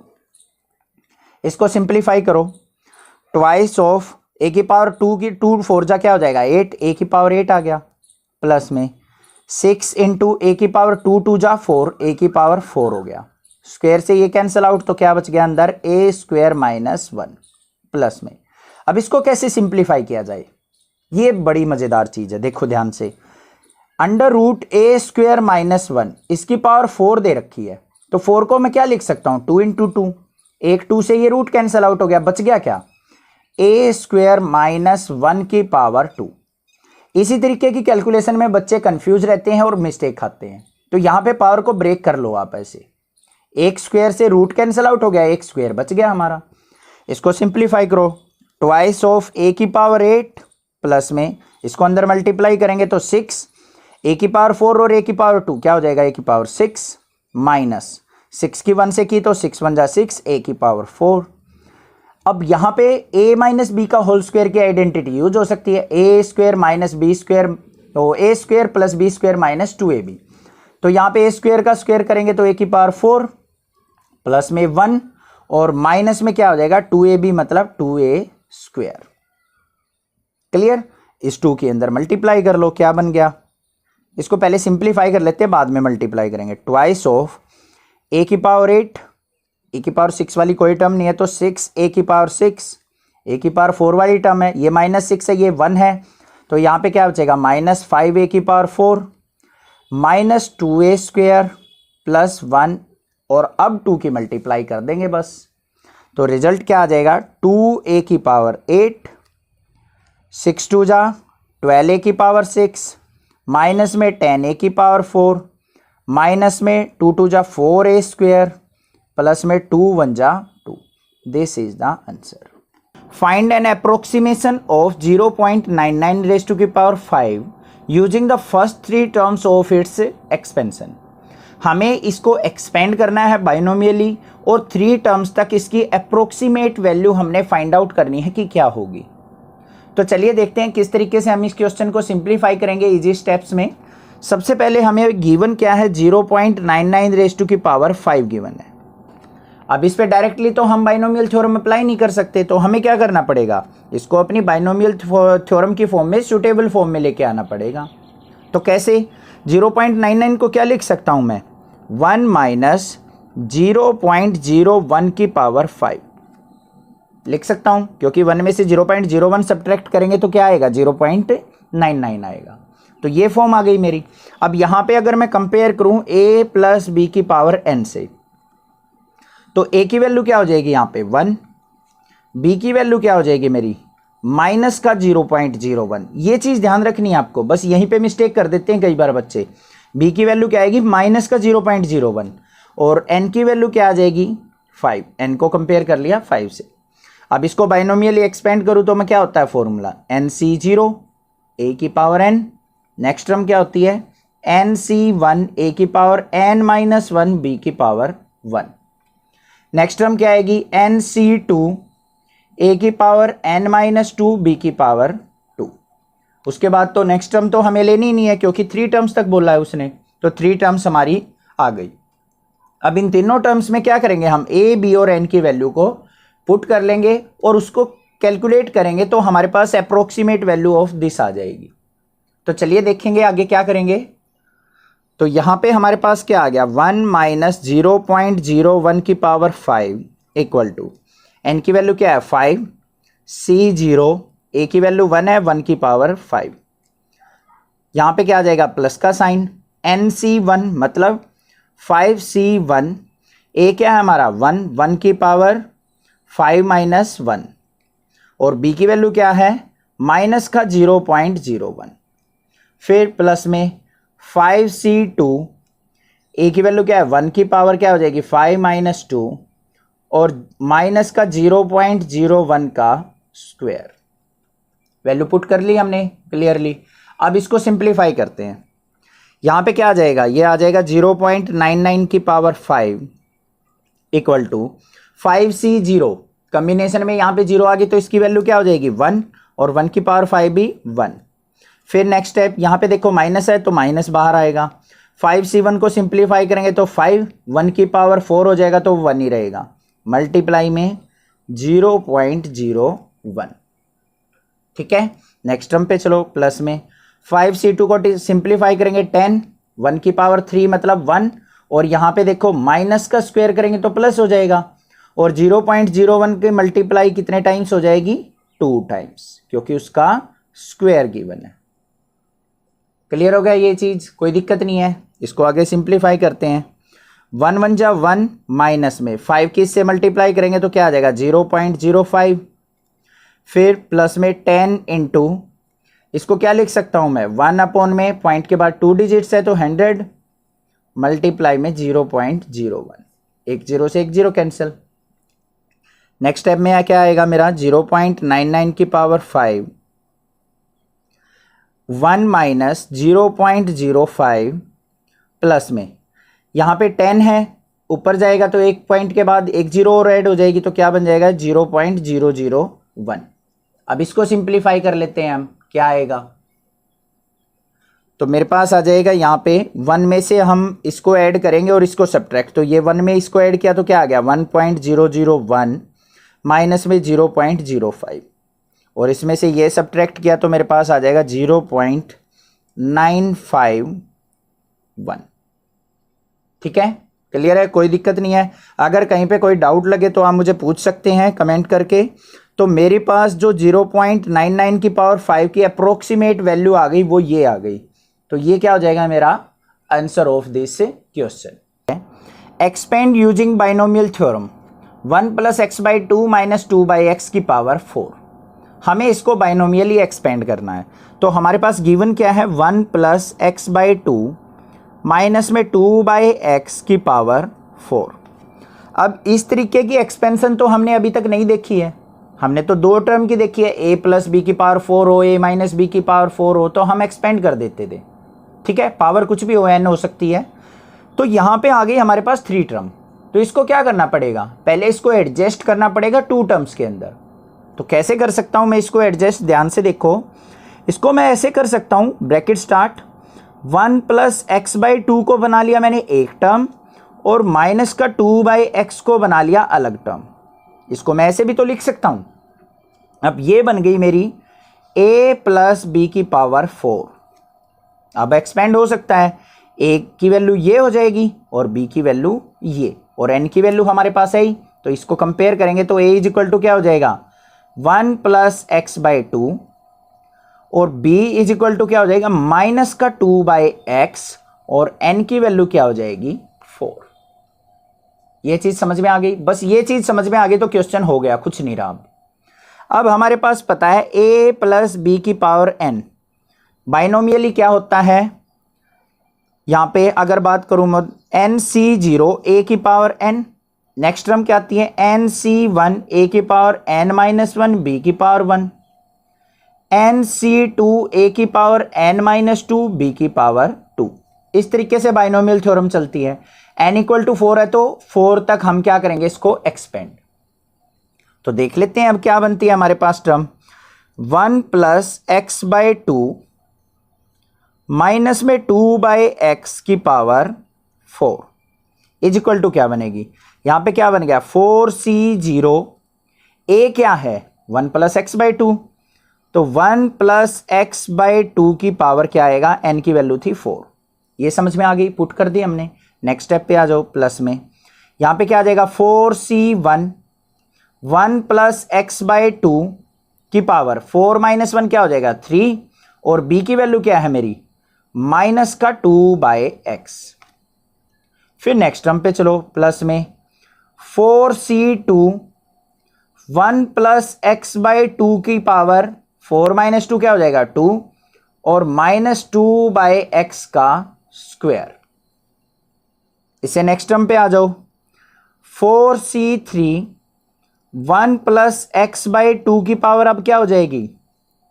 इसको सिंप्लीफाई करो, ट्वाइस ऑफ ए की पावर 2 की 2 4 जा क्या हो जाएगा 8, ए की पावर 8 आ गया, प्लस में 6 इंटू ए की पावर 2 2 जा 4, ए की पावर 4 हो गया, स्क्वायर से ये कैंसिल आउट तो क्या बच गया अंदर ए स्क्वायर माइनस 1, प्लस में। अब इसको कैसे सिंप्लीफाई किया जाए, ये बड़ी मजेदार चीज है, देखो ध्यान से। अंडर रूट ए स्क्वायर माइनस 1, इसकी पावर 4 दे रखी है, तो 4 को मैं क्या लिख सकता हूं 2 इंटू 2, एक 2 से ये रूट कैंसिल आउट हो गया, बच गया क्या ए स्क्वायर माइनस 1 की पावर 2। इसी तरीके की कैलकुलेशन में बच्चे कंफ्यूज रहते हैं और मिस्टेक खाते हैं, तो यहां पे पावर को ब्रेक कर लो आप ऐसे, एक स्क्वायर से रूट कैंसिल आउट हो गया, एक स्क्वायर बच गया हमारा। इसको सिंप्लीफाई करो, ट्वाइस ऑफ ए की पावर 8 प्लस में इसको अंदर मल्टीप्लाई करेंगे तो 6, ए की पावर 4 और ए की पावर 2 क्या हो जाएगा ए की पावर 6 माइनस 6 की 1 से की तो 6 1 जा 6, ए की पावर 4। अब यहां पे a माइनस बी का होल स्क्वायर की आइडेंटिटी यूज हो सकती है, a square minus b square, तो a square plus b square minus 2ab, तो यहां पे ए स्क्वायर का स्क्वायर करेंगे तो a की पावर 4 प्लस में 1 और माइनस में क्या हो जाएगा 2ab मतलब 2a स्क्वायर, क्लियर। इस 2 के अंदर मल्टीप्लाई कर लो, क्या बन गया, इसको पहले सिंप्लीफाई कर लेते हैं बाद में मल्टीप्लाई करेंगे। ट्वाइस ऑफ ए की पावर 8, ए की पावर 6 वाली कोई टर्म नहीं है तो 6 ए की पावर 6, ए की पावर 4 वाली टर्म है, ये माइनस 6 है ये 1 है, तो यहाँ पे क्या बचेगा माइनस 5 ए की power 4 minus 2a square plus 1, और अब 2 की मल्टीप्लाई कर देंगे बस, तो रिजल्ट क्या आ जाएगा 2a की पावर 8, 6 2 जा 12a की पावर 6 माइनस में 10a की पावर 4 माइनस में 2 2 जा 4a स्क्वायर प्लस में 2 1 जा 2, this is the answer. Find an approximation of 0.99 raise to की power 5 using the first 3 terms of its expansion. हमें इसको एक्सपेंड करना है बाइनोमियली और 3 टर्म्स तक इसकी अप्रोक्सीमेट वैल्यू हमने फाइंड आउट करनी है कि क्या होगी। तो चलिए देखते हैं किस तरीके से हम इस क्वेश्चन को सिंप्लीफाई करेंगे इजी स्टेप्स में। सबसे पहले हमें गिवन क्या है 0.99 रेज़ टू की पावर 5 गिवन है। अब इस पे डायरेक्टली तो हम बाइनोमियल थ्योरम अप्लाई नहीं कर सकते, तो हमें क्या करना पड़ेगा, इसको अपनी बाइनोमियल थ्योरम की फॉर्म में, सूटेबल फॉर्म में लेके आना पड़ेगा। तो कैसे, 0.99 को क्या लिख सकता हूं मैं 1 माइनस 0.01 की पावर 5 लिख सकता हूं, क्योंकि 1 में से 0.01 सब्ट्रैक्ट करेंगे तो क्या आएगा 0.99 आएगा। तो ये फॉर्म आ गई मेरी। अब यहां पे अगर मैं कंपेयर करूं a प्लस बी की पावर n से, तो a की वैल्यू क्या हो जाएगी यहाँ पे 1, b की वैल्यू क्या हो जाएगी मेरी माइनस का 0.01। ये चीज ध्यान रखनी है आपको, बस यहीं पे मिस्टेक कर देते हैं कई बार बच्चे। b की वैल्यू क्या आएगी माइनस का 0.01 और n की वैल्यू क्या आ जाएगी 5, n को कंपेयर कर लिया 5 से। अब इसको बाइनोमियली एक्सपेंड करूं तो मैं क्या होता है फॉर्मूला nc0 a की पावर n, नेक्स्ट टर्म क्या होती है nc1 a की पावर n माइनस 1 b की पावर 1, नेक्स्ट टर्म क्या आएगी nc2 a की पावर n माइनस 2 b की पावर 2। उसके बाद तो नेक्स्ट टर्म तो हमें लेनी ही नहीं है क्योंकि 3 टर्म्स तक बोला है उसने, तो 3 टर्म्स हमारी आ गई। अब इन तीनों टर्म्स में क्या करेंगे हम a b और n की वैल्यू को पुट कर लेंगे और उसको कैलकुलेट करेंगे तो हमारे पास अप्रोक्सीमेट वैल्यू ऑफ दिस आ जाएगी। तो चलिए देखेंगे आगे क्या करेंगे। तो यहां पे हमारे पास क्या आ गया 1 माइनस 0.01 की पावर 5 इक्वल टू n की वैल्यू क्या है 5, c0 a की वैल्यू 1 है 1 की पावर 5। यहाँ पे क्या आ जाएगा प्लस का साइन, NC1 मतलब 5C1, ए क्या है हमारा 1, 1 की पावर 5 माइनस 1, और बी की वैल्यू क्या है माइनस का 0.01, फिर प्लस में 5C2, ए की वैल्यू क्या है 1 की पावर क्या हो जाएगी 5 माइनस 2, और माइनस का 0.01 का स्क्वायर। वैल्यू पुट कर ली हमने क्लियरली। अब इसको सिंप्लीफाई करते हैं। यहाँ पे क्या आ जाएगा, ये आ जाएगा 0.99 की power 5 equal to 5C0, combination में यहाँ पे 0 आ गई तो इसकी वैल्यू क्या हो जाएगी 1, और 1 की पावर 5 भी 1। फिर नेक्स्ट स्टेप, यहाँ पे देखो माइनस है तो माइनस बाहर आएगा, 5C1 को सिंप्लीफाई करेंगे तो 5, 1 की पावर 4 हो जाएगा तो 1 ही रहेगा, मल्टीप्लाई में 0.01। ठीक है, नेक्स्ट टर्म पे चलो, प्लस में 5C2 को सिंप्लीफाई करेंगे 10, 1 की पावर 3 मतलब 1, और यहाँ पे देखो माइनस का स्क्वायर करेंगे तो प्लस हो जाएगा, और 0.01 के मल्टीप्लाई कितने टाइम्स हो जाएगी 2 टाइम्स, क्योंकि उसका स्क्वायर गिवन है। क्लियर हो गया ये चीज, कोई दिक्कत नहीं है। इसको आगे सिंप्लीफाई करते हैं, 1 1 जा 1, माइनस में 5 की इससे मल्टीप्लाई करेंगे तो क्या आ जाएगा 0.05, फिर प्लस में 10 इंटू, इसको क्या लिख सकता हूं मैं 1 अपॉन में पॉइंट के बाद 2 डिजिट्स है तो 100, मल्टीप्लाई में 0.01, एक जीरो से एक जीरो कैंसिल। नेक्स्ट स्टेप में क्या आएगा मेरा 0.99 की पावर 5, 1 माइनस 0.05, प्लस में यहाँ पे 10 है, ऊपर जाएगा तो एक पॉइंट के बाद एक जीरो और ऐड हो जाएगी तो क्या बन जाएगा 0.001। अब इसको सिंप्लीफाई कर लेते हैं हम, क्या आएगा, तो मेरे पास आ जाएगा यहाँ पे 1 में से हम इसको ऐड करेंगे और इसको सब्ट्रैक्ट, तो ये 1 में इसको ऐड किया तो क्या आ गया 1.001 माइनस में 0.05, और इसमें से ये सब्ट्रैक्ट किया तो मेरे पास आ जाएगा 0.951। ठीक है, क्लियर है, कोई दिक्कत नहीं है। अगर कहीं पे कोई डाउट लगे तो आप मुझे पूछ सकते हैं कमेंट करके। तो मेरे पास जो 0.99 की पावर 5 की अप्रोक्सीमेट वैल्यू आ गई वो ये आ गई, तो ये क्या हो जाएगा मेरा answer of this question. Expand using binomial theorem 1 + x/2 - 2/x की पावर 4। हमें इसको बाइनोमियली एक्सपेंड करना है, तो हमारे पास गिवन क्या है 1 + x/2 माइनस में 2/x की पावर 4। अब इस तरीके की एक्सपेंशन तो हमने अभी तक नहीं देखी है, हमने तो 2 टर्म की देखी है, a + b की पावर 4 हो, a - b की पावर 4 हो, तो हम एक्सपेंड कर देते थे। ठीक है, पावर कुछ भी हो, n हो सकती है। तो यहाँ पे आ गई हमारे पास 3 टर्म, तो इसको क्या करना पड़ेगा, पहले इसको एडजस्ट करना पड़ेगा 2 टर्म्स के अंदर। तो कैसे कर सकता हूँ मैं इसको एडजस्ट, ध्यान से देखो, इसको मैं ऐसे कर सकता हूँ, ब्रैकेट स्टार्ट, 1 + x/2 को बना लिया मैंने एक टर्म, और माइनस का 2/x को बना लिया अलग टर्म। इसको मैं ऐसे भी तो लिख सकता हूं। अब ये बन गई मेरी a + b की पावर 4। अब एक्सपेंड हो सकता है, a की वैल्यू ये हो जाएगी और b की वैल्यू ये, और n की वैल्यू हमारे पास है ही, तो इसको कंपेयर करेंगे तो a = क्या हो जाएगा 1 + x/2, और b = क्या हो जाएगा माइनस का 2/x, और n की वैल्यू क्या हो जाएगी 4। ये चीज समझ में आ गई, बस ये चीज समझ में आ गई तो क्वेश्चन हो गया, कुछ नहीं रहा। अब हमारे पास पता है a + b की पावर n, बाइनोमियली क्या होता है, यहां पे अगर बात करूं मैं NC0 a की पावर n, नेक्स्ट टर्म क्या आती है NC1 a की पावर n - 1 b की पावर 1, NC2 a की पावर n - 2 b की पावर 2। इस तरीके से बाइनोमियल थ्योरम चलती है। n = 4 है तो 4 तक हम क्या करेंगे, इसको एक्सपेंड। तो देख लेते हैं अब क्या बनती है हमारे पास टर्म, 1 + x/2 माइनस में 2/x की पावर 4 = क्या बनेगी, यहां पे क्या बन गया 4C0, a क्या है 1 + x/2, तो 1 + x/2 की पावर क्या आएगा, n की वैल्यू थी 4। ये समझ में आ गई, पुट कर दी हमने। नेक्स्ट स्टेप पे आ जाओ, प्लस में यहां पे क्या आ जाएगा 4C1, 1 + x/2 की पावर 4 - 1 क्या हो जाएगा 3, और b की वैल्यू क्या है मेरी माइनस का 2/x। फिर नेक्स्ट टर्म पे चलो, प्लस में 4c2 1 प्लस x/2 की पावर 4 माइनस 2 क्या हो जाएगा 2 और माइनस 2/x का स्क्वायर। इसे नेक्स्ट टर्म पे आ जाओ, 4c3 1 प्लस x/2 की पावर अब क्या हो जाएगी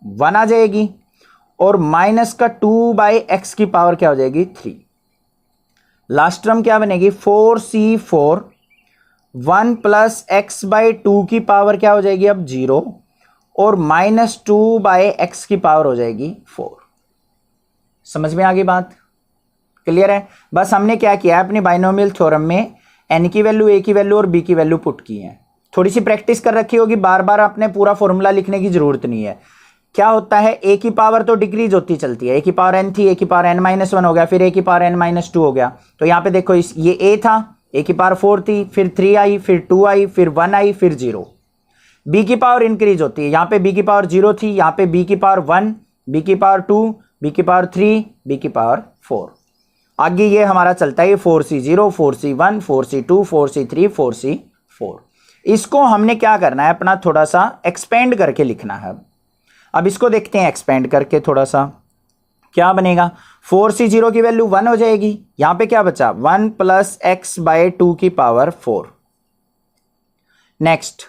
1 आ जाएगी और माइनस का 2/x की पावर क्या हो जाएगी 3। लास्ट टर्म क्या बनेगी 4c4 1 प्लस x/2 की पावर क्या हो जाएगी अब 0 और माइनस 2/x की पावर हो जाएगी 4। समझ में आ गई बात? क्लियर है? बस हमने क्या किया है अपनी बाइनोमियल थ्योरम में n की वैल्यू, a की वैल्यू और b की वैल्यू पुट की है। थोड़ी सी प्रैक्टिस कर रखी होगी, बार बार अपने पूरा फॉर्मूला लिखने की जरूरत नहीं है। क्या होता है a की पावर तो डिक्रीज होती चलती है, a की पावर n थी, a की पावर n-1 हो गया, फिर a की पावर n-2 हो गया। तो यहाँ पे देखो ये a था, a की पावर 4 थी, फिर 3 आई, फिर 2 आई, फिर 1 आई, फिर 0। b की पावर इंक्रीज होती है, यहाँ पे b की पावर 0 थी, यहाँ पे b की पावर 1, b की पावर 2, b की पावर 3, b की पावर 4। आगे ये हमारा चलता है 4c0, 4c1, 4c2, 4c3, 4c4। इसको हमने क्या करना है अपना थोड़ा सा एक्सपेंड करके लिखना है। अब इसको देखते हैं एक्सपेंड करके थोड़ा सा क्या बनेगा। 4c0 की वैल्यू 1 हो जाएगी, यहां पे क्या बचा 1 प्लस x/2 की पावर 4। नेक्स्ट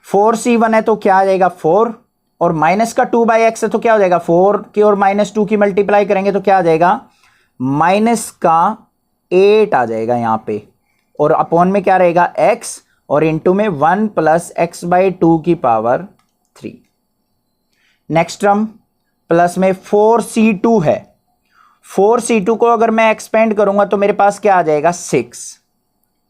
4c1 है तो क्या आ जाएगा 4 और माइनस का 2/x है तो क्या हो जाएगा 4 की और माइनस 2 की मल्टीप्लाई करेंगे तो क्या आ जाएगा माइनस का 8 आ जाएगा यहां पे, और अपॉन में क्या रहेगा x और इनटू में 1 प्लस x/2 की पावर 3। नेक्स्ट टर्म प्लस में 4c2 है, 4c2 को अगर मैं एक्सपेंड करूंगा तो मेरे पास क्या आ जाएगा 6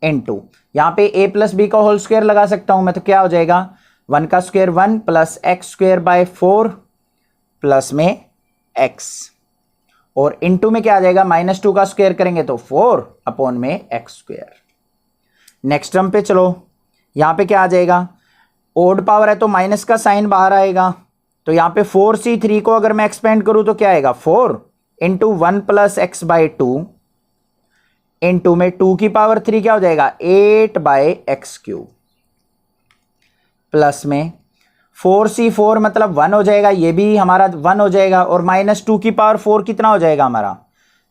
इनटू यहां पे a प्लस b का होल स्क्वायर लगा सकता हूं मैं, तो क्या हो जाएगा 1 का स्क्वायर 1 प्लस x²/4 प्लस में x और इनटू में क्या आ जाएगा -2 का स्क्वायर करेंगे तो 4 अपॉन में x²। नेक्स्ट टर्म पे चलो, यहां पे क्या आ जाएगा ओड पावर है तो माइनस का साइन बाहर आएगा, तो यहां पे 4c3 को अगर मैं एक्सपेंड करूं तो क्या आएगा 4 इंटू 1 प्लस x/2 इंटू में 2 की पावर 3 क्या हो जाएगा 8/x³ प्लस में 4c4 मतलब 1 हो जाएगा, ये भी हमारा 1 हो जाएगा और -2 की पावर 4 कितना हो जाएगा हमारा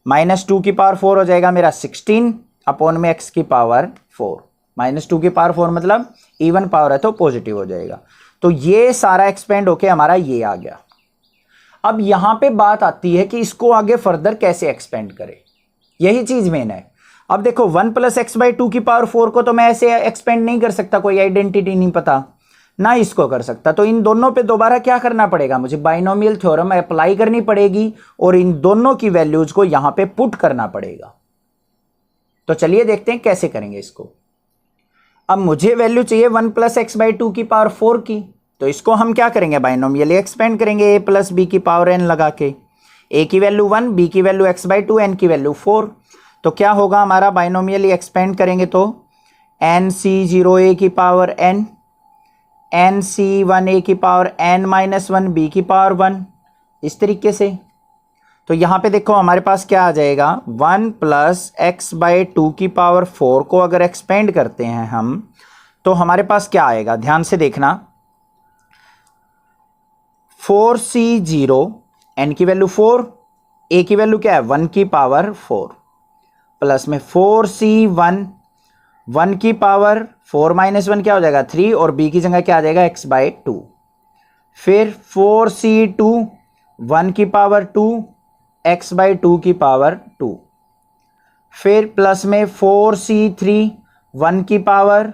-2 की पावर 4 हो जाएगा मेरा 16 अपॉन में x की पावर 4। -2 की पावर 4 मतलब इवन पावर है तो पॉजिटिव हो जाएगा। तो ये सारा एक्सपेंड होके हमारा ये आ गया। अब यहां पे बात आती है कि इसको आगे फर्दर कैसे एक्सपेंड करें, यही चीज मेन है। अब देखो 1 प्लस x/2 की पावर 4 को तो मैं ऐसे एक्सपेंड नहीं कर सकता, कोई आइडेंटिटी नहीं पता ना इसको कर सकता, तो इन दोनों पे दोबारा क्या करना पड़ेगा मुझे बाइनोमियल थ्योरम अप्लाई करनी पड़ेगी और इन दोनों की वैल्यूज को यहां पे पुट करना पड़ेगा। तो चलिए देखते हैं कैसे करेंगे इसको। अब मुझे वैल्यू चाहिए 1 प्लस x/2 की पावर 4 की, तो इसको हम क्या करेंगे बाइनोमियली एक्सपेंड करेंगे a प्लस b की पावर n लगा के। a की वैल्यू 1, b की वैल्यू x/2, n की वैल्यू 4। तो क्या होगा हमारा बाइनोमियली एक्सपेंड करेंगे तो nc0a की पावर n, nc1a की पावर n-1, b की पावर 1, इस तरीके से। तो यहां पे देखो हमारे पास क्या आ जाएगा 1 प्लस x/2 की पावर 4 को अगर एक्सपेंड करते हैं हम तो हमारे पास क्या आएगा, ध्यान से देखना 4c0 n की वैल्यू 4, a की वैल्यू क्या है 1 की पावर 4 प्लस में 4c1 1 की पावर 4 - 1 क्या हो जाएगा 3 और b की जगह क्या आ जाएगा x/2। फिर 4c2 1 की पावर 2 x/2 की पावर 2। फिर प्लस में 4c3 1 की पावर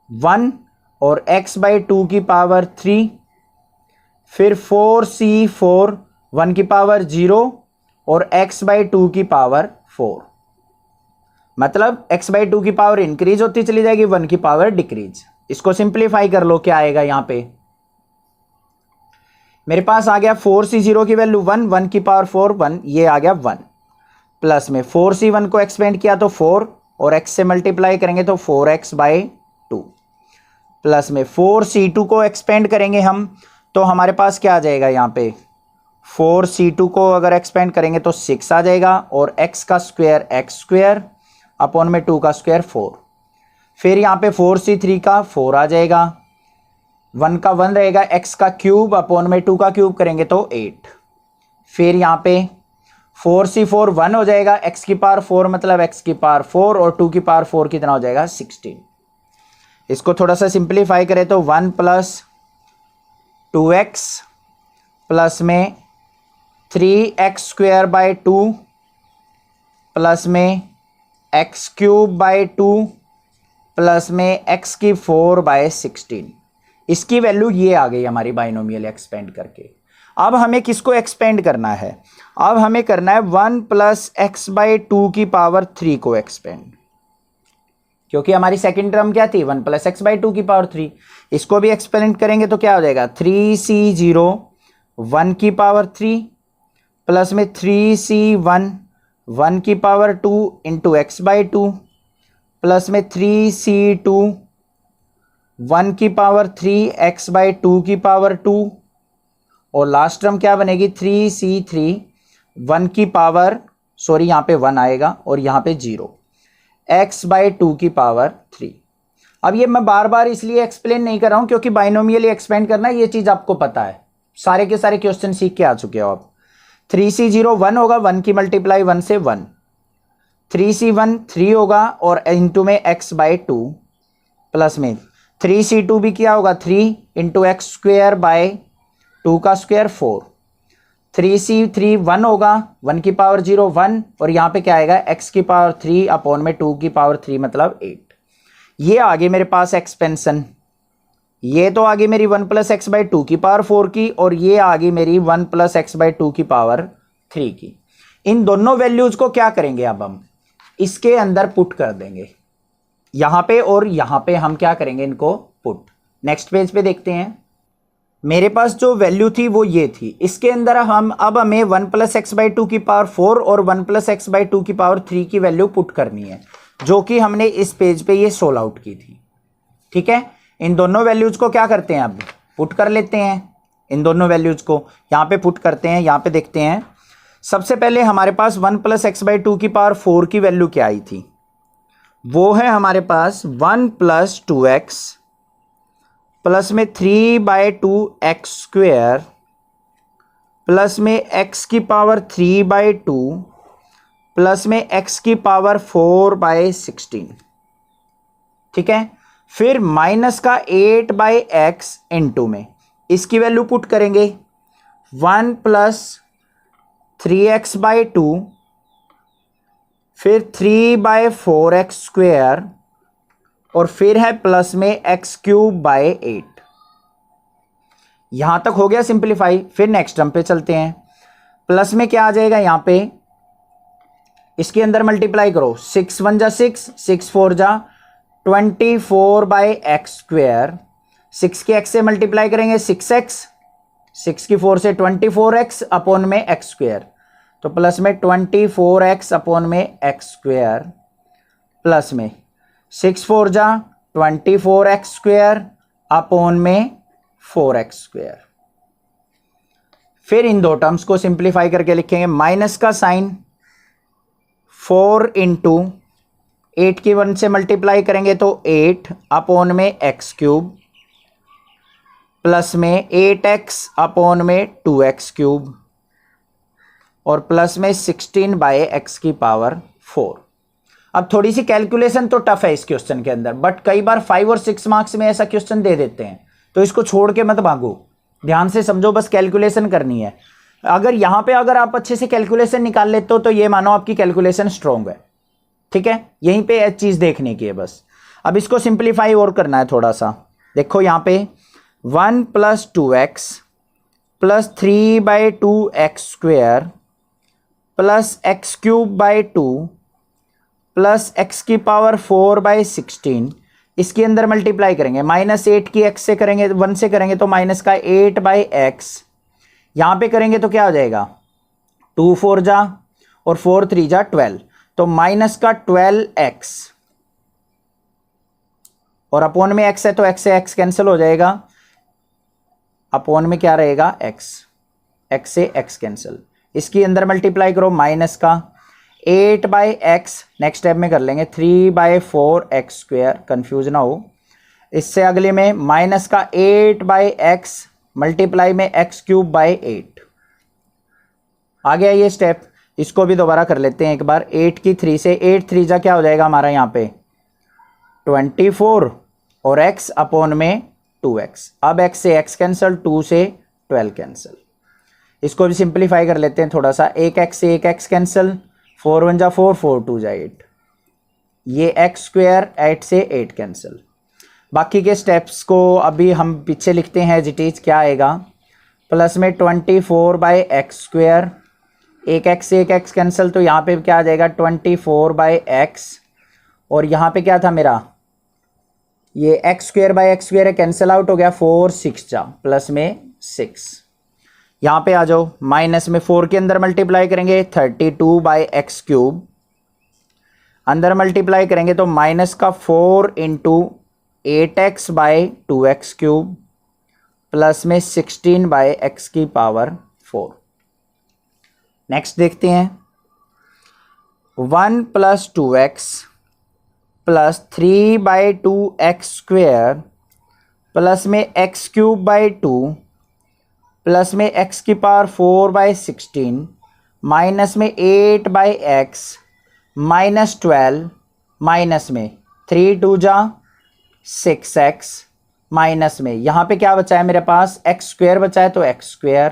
1 और x/2 की पावर 3। फिर 4c4 1 की पावर 0 और x/2 की पावर 4। मतलब x/2 की पावर इंक्रीज होती चली जाएगी, 1 की पावर डिक्रीज। इसको सिंप्लीफाई कर लो, क्या आएगा यहां पे मेरे पास आ गया 4c0 की वैल्यू 1, 1 की पावर 4 1, ये आ गया 1 प्लस में 4c1 को एक्सपेंड किया तो 4 और x से मल्टीप्लाई करेंगे तो 4x/2 प्लस में 4c2 को एक्सपेंड करेंगे हम तो हमारे पास क्या आ जाएगा यहाँ पे 4c2 को अगर एक्सपेंड करेंगे तो 6 आ जाएगा, और x का स्क्वायर x स्क्वायर अपॉन में 2 का स्क्वायर 4। फिर यहाँ पे 4c3 का 4 आ जाएगा, 1 का 1 रहेगा, x का क्यूब अपॉन में 2 का क्यूब करेंगे तो 8। फिर यहाँ पे 4c4 1 हो जाएगा, x की पावर 4 मतलब x की पावर 4, और 2 की पावर 4 कितना हो जाएगा 16। इसको थोड़ा सा सिंप्लीफाई करें तो 1 प्लस 2x प्लस में 3x स्क्वायर बाई 2 प्लस में x क्यूब बाई 2 प्लस में x की 4 बाई 16। इसकी वैल्यू ये आ गई हमारी बाइनोमियल एक्सपेंड करके। अब हमें किसको एक्सपेंड करना है? अब हमें करना है 1 प्लस एक्स बाई 2 की पावर 3 को एक्सपेंड, क्योंकि हमारी सेकंड टर्म क्या थी 1 प्लस एक्स बाई 2 की पावर 3। इसको भी एक्सपेंड करेंगे तो क्या हो जाएगा 3c0 1 की पावर 3 प्लस में 3c1 1 की power 2 into x by 2 plus में 3c2 1 की पावर 3 एक्स बाई 2 की पावर 2, और लास्ट टर्म क्या बनेगी 3c3 1 की पावर सॉरी यहाँ पे 1 आएगा और यहाँ पे 0 x बाई 2 की पावर 3। अब ये मैं बार बार इसलिए एक्सप्लेन नहीं कर रहा हूँ क्योंकि बाइनोमियली एक्सपेंड करना ये चीज़ आपको पता है, सारे के सारे क्वेश्चन सीख के आ चुके हो आप। 3c0 1 होगा, 1 की मल्टीप्लाई 1 से 1, 3c1 3 होगा और इंटू में x बाई 2 प्लस में 3c2 भी क्या होगा 3 इंटू एक्स स्क्वेयर बाय 2 का स्क्वेयर 4, 3c3 1 होगा, 1 की पावर 0 1, और यहाँ पे क्या आएगा x की पावर 3 अपॉन में 2 की पावर 3 मतलब 8। ये आगे मेरे पास एक्सपेंशन, ये तो आगे मेरी 1 प्लस एक्स बाई 2 की पावर 4 की, और ये आगे मेरी 1 प्लस एक्स बाई 2 की पावर 3 की। इन दोनों वैल्यूज को क्या करेंगे अब हम इसके अंदर पुट कर देंगे यहाँ पे, और यहाँ पे हम क्या करेंगे इनको पुट। नेक्स्ट पेज पे देखते हैं। मेरे पास जो वैल्यू थी वो ये थी, इसके अंदर हम अब हमें 1 प्लस एक्स बाई 2 की पावर 4 और 1 प्लस एक्स बाई 2 की पावर 3 की वैल्यू पुट करनी है, जो कि हमने इस पेज पे ये सोल्व आउट की थी। ठीक है, इन दोनों वैल्यूज को क्या करते हैं अब पुट कर लेते हैं। इन दोनों वैल्यूज को यहाँ पे पुट करते हैं। यहाँ पे देखते हैं, सबसे पहले हमारे पास 1 प्लस एक्स बाई 2 की पावर 4 की वैल्यू क्या आई थी, वो है हमारे पास 1 प्लस 2x प्लस में 3 बाई 2 एक्स स्क्वेयर प्लस में x की पावर 3 बाई 2 प्लस में x की पावर 4 बाई 16। ठीक है, फिर माइनस का 8 बाई एक्स इंटू में इसकी वैल्यू पुट करेंगे 1 प्लस 3x बाई 2 फिर 3 बाई 4x स्क्वेयर और फिर है प्लस में एक्स क्यूब बाय 8। यहां तक हो गया सिंप्लीफाई। फिर नेक्स्ट टर्म पे चलते हैं। प्लस में क्या आ जाएगा यहां पे, इसके अंदर मल्टीप्लाई करो, 6 1 जा 6, 6 4 जा 24 बाई एक्स स्क्वेयर, 6 के एक्स से मल्टीप्लाई करेंगे 6x, 6 की 4 से 24x अपॉन में एक्स स्क्वेयर, तो प्लस में 24x अपॉन में एक्स स्क्वेयर प्लस में 6 4 जा 24x स्क्वेयर अपॉन में 4x स्क्वेयर। फिर इन दो टर्म्स को सिंप्लीफाई करके लिखेंगे, माइनस का साइन 4 इंटू 8 की 1 से मल्टीप्लाई करेंगे तो 8 अपॉन में एक्स क्यूब प्लस में 8x अपॉन में 2x क्यूब और प्लस में 16 बाय x की पावर 4। अब थोड़ी सी कैलकुलेशन तो टफ है इस क्वेश्चन के अंदर, बट कई बार 5 और 6 मार्क्स में ऐसा क्वेश्चन दे देते हैं, तो इसको छोड़ के मत भागो, ध्यान से समझो, बस कैलकुलेशन करनी है। अगर यहाँ पे अगर आप अच्छे से कैलकुलेशन निकाल लेते हो तो ये मानो आपकी कैलकुलेशन स्ट्रॉन्ग है। ठीक है, यहीं पे एक चीज़ देखने की है बस। अब इसको सिंप्लीफाई और करना है थोड़ा सा। देखो यहाँ पे 1 plus 2x plus 3 by 2 x square plus x cube by 2 plus x की पावर 4 बाई 16, इसके अंदर मल्टीप्लाई करेंगे, माइनस 8 की एक्स से करेंगे 1 से करेंगे तो माइनस का 8 बाई एक्स, यहाँ पे करेंगे तो क्या हो जाएगा 2 4 जा और 4 3 जा 12, तो माइनस का 12x और अपॉन में x है तो x से x कैंसिल हो जाएगा, अपॉन में क्या रहेगा x, x से x कैंसिल, इसकी अंदर मल्टीप्लाई करो माइनस का 8/x, नेक्स्ट स्टेप में कर लेंगे 3/4x², कंफ्यूज ना हो। इससे अगले में माइनस का 8/x मल्टीप्लाई में x³/8। आ गया ये स्टेप। इसको भी दोबारा कर लेते हैं एक बार। 8 की 3 से 8 3 जा क्या हो जाएगा हमारा यहाँ पे 24 और x अपॉन में 2x। अब x से x कैंसिल, 2 से 12 कैंसिल। इसको भी सिंप्लीफाई कर लेते हैं थोड़ा सा। एक x से एक x कैंसिल, 4 1 जा 4, 4 2 जा 8। ये x², 8 से 8 कैंसिल। बाकी के स्टेप्स को अभी हम पीछे लिखते हैं एज इट इज। क्या आएगा प्लस में 24/x², एक x से एक x कैंसिल, तो यहाँ पे क्या आ जाएगा 24/x। और यहाँ पे क्या था मेरा, ये x²/x² है, कैंसिल आउट हो गया, 4 6 जा प्लस में 6। यहाँ पे आ जाओ, माइनस में 4 के अंदर मल्टीप्लाई करेंगे 32/x³ अंदर मल्टीप्लाई करेंगे तो माइनस का 4 × 8x/2x³ प्लस में 16/x⁴। नेक्स्ट देखते हैं 1 + 2x प्लस 3/2x² प्लस में x³ 2 प्लस में x⁴/16 माइनस में 8/x माइनस 12 माइनस में 3 2 जा 6x माइनस में यहाँ पे क्या बचा है मेरे पास x² बचा है तो x²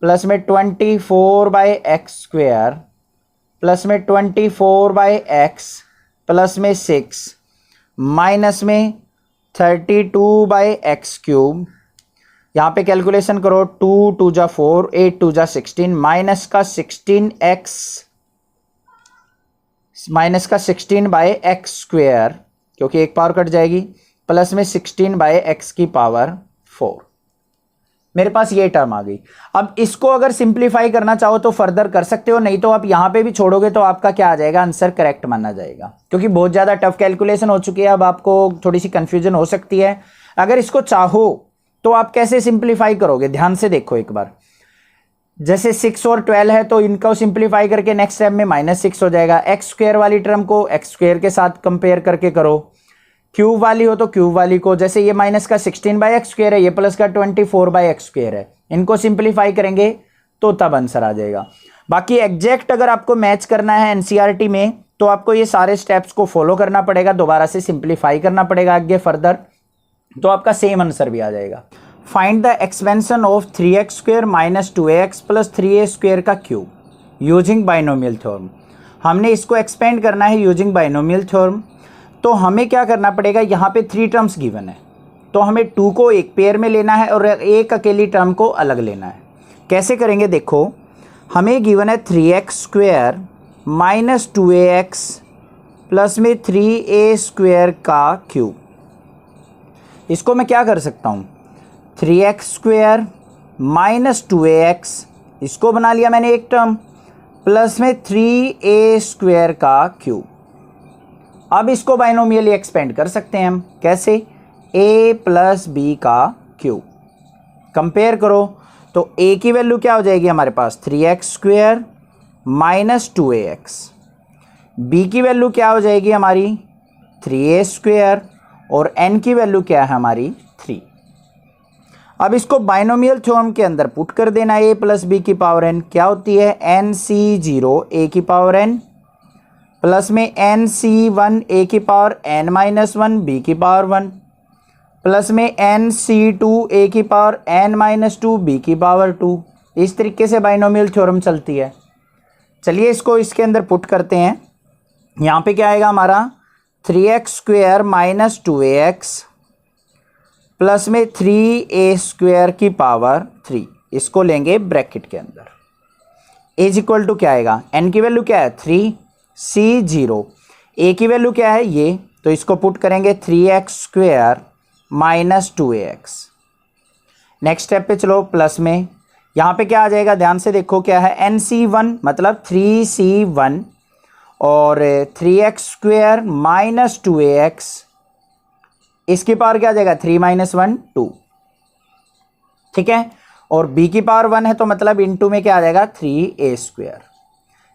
प्लस में 24/x² प्लस में 24/x प्लस में 6 माइनस में 32/x³। यहाँ पे कैलकुलेशन करो, 2 2 जा 4, 8 2 जा 16 माइनस का 16x माइनस का 16/x² क्योंकि एक पावर कट जाएगी, प्लस में 16/x⁴। मेरे पास ये टर्म आ गई। अब इसको अगर सिंप्लीफाई करना चाहो तो फर्दर कर सकते हो, नहीं तो आप यहां पे भी छोड़ोगे तो आपका क्या आ जाएगा, आंसर करेक्ट माना जाएगा। क्योंकि बहुत ज़्यादा टफ कैलकुलेशन हो चुकी है, अब आपको थोड़ी सी कंफ्यूजन हो सकती है। अगर इसको चाहो तो आप कैसे सिंप्लीफाई करोगे, ध्यान से देखो एक बार। जैसे 6 और 12 है तो इनको सिंप्लीफाई करके नेक्स्ट स्टेप में -6 हो जाएगा। x² वाली टर्म को x² के साथ कंपेयर करके करो, क्यूब वाली हो तो क्यूब वाली को, जैसे ये माइनस का 16/x² है, ये प्लस का 24/x² है, इनको सिंप्लीफाई करेंगे तो तब आंसर आ जाएगा। बाकी एग्जैक्ट अगर आपको मैच करना है एनसीईआरटी में तो आपको ये सारे स्टेप्स को फॉलो करना पड़ेगा, दोबारा से सिंप्लीफाई करना पड़ेगा आगे फर्दर, तो आपका सेम आंसर भी आ जाएगा। Find the expansion of 3x² - 2ax + 3a² का क्यूब यूजिंग बाइनोमियल थ्योरम। हमने इसको एक्सपेंड करना है यूजिंग बाइनोमियल थ्योरम। तो हमें क्या करना पड़ेगा, यहाँ पे 3 टर्म्स गिवन है तो हमें 2 को एक पेयर में लेना है और एक अकेली टर्म को अलग लेना है। कैसे करेंगे देखो, हमें गिवन है 3x² - 2ax प्लस में 3a² का क्यूब। इसको मैं क्या कर सकता हूँ, 3x² - 2ax इसको बना लिया मैंने एक टर्म, प्लस में 3a² का क्यूब। अब इसको बाइनोमियली एक्सपेंड कर सकते हैं हम, कैसे, a + b का क्यूब। कंपेयर करो तो a की वैल्यू क्या हो जाएगी हमारे पास 3x² - 2ax, b की वैल्यू क्या हो जाएगी हमारी 3a² और n की वैल्यू क्या है हमारी 3। अब इसको बाइनोमियल थ्योरम के अंदर पुट कर देना, a + b की पावर n क्या होती है nc0 a की पावर n प्लस में nc1 a की पावर n-1 b की पावर 1 प्लस में nc2 a की पावर n-2 b की पावर 2। इस तरीके से बाइनोमियल थ्योरम चलती है। चलिए इसको इसके अंदर पुट करते हैं। यहाँ पे क्या आएगा हमारा 3x² - 2ax प्लस में 3a² की पावर 3, इसको लेंगे ब्रैकेट के अंदर। इज इक्वल टू क्या आएगा, n की वैल्यू क्या है 3, c0 a की वैल्यू क्या है ये, तो इसको पुट करेंगे 3x² - 2ax। नेक्स्ट स्टेप पे चलो, प्लस में यहाँ पे क्या आ जाएगा, ध्यान से देखो क्या है nc1 मतलब 3c1 और 3x² - 2ax, इसकी पावर क्या आ जाएगा 3 - 1 2, ठीक है। और b की पावर 1 है तो मतलब इनटू में क्या आ जाएगा 3a²।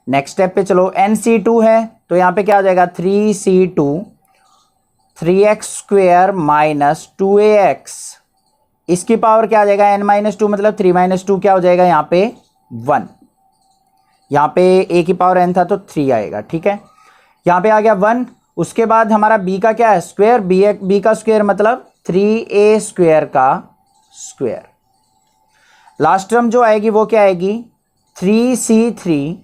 नेक्स्ट स्टेप पे चलो, nc2 है तो यहाँ पे क्या आ जाएगा 3c2 3x² माइनस 2ax, इसकी पावर क्या आ जाएगा n-2 मतलब 3 - 2 क्या हो जाएगा यहाँ पे 1, यहाँ पे a की पावर n था तो 3 आएगा। ठीक है, यहाँ पे आ गया 1। उसके बाद हमारा b का क्या है स्क्वायर, b का स्क्वायर मतलब 3a² का स्क्वायर। लास्ट टर्म जो आएगी वो क्या आएगी 3c3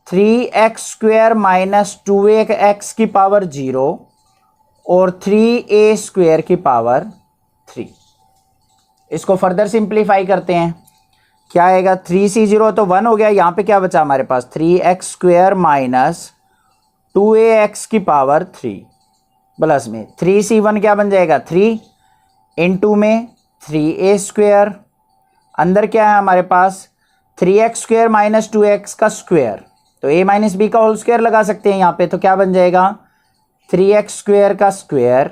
3x² माइनस 2ax की पावर 0 और 3a² की पावर 3। इसको फर्दर सिंप्लीफाई करते हैं, क्या आएगा 3c0 तो 1 हो गया, यहाँ पे क्या बचा हमारे पास 3x² माइनस 2ax की पावर 3 प्लस में 3c1 क्या बन जाएगा 3 इनटू में 3a², अंदर क्या है हमारे पास 3x² माइनस 2x का स्क्वायर, तो a माइनस बी का होल स्क्वायर लगा सकते हैं यहाँ पे, तो क्या बन जाएगा 3x² का स्क्वायर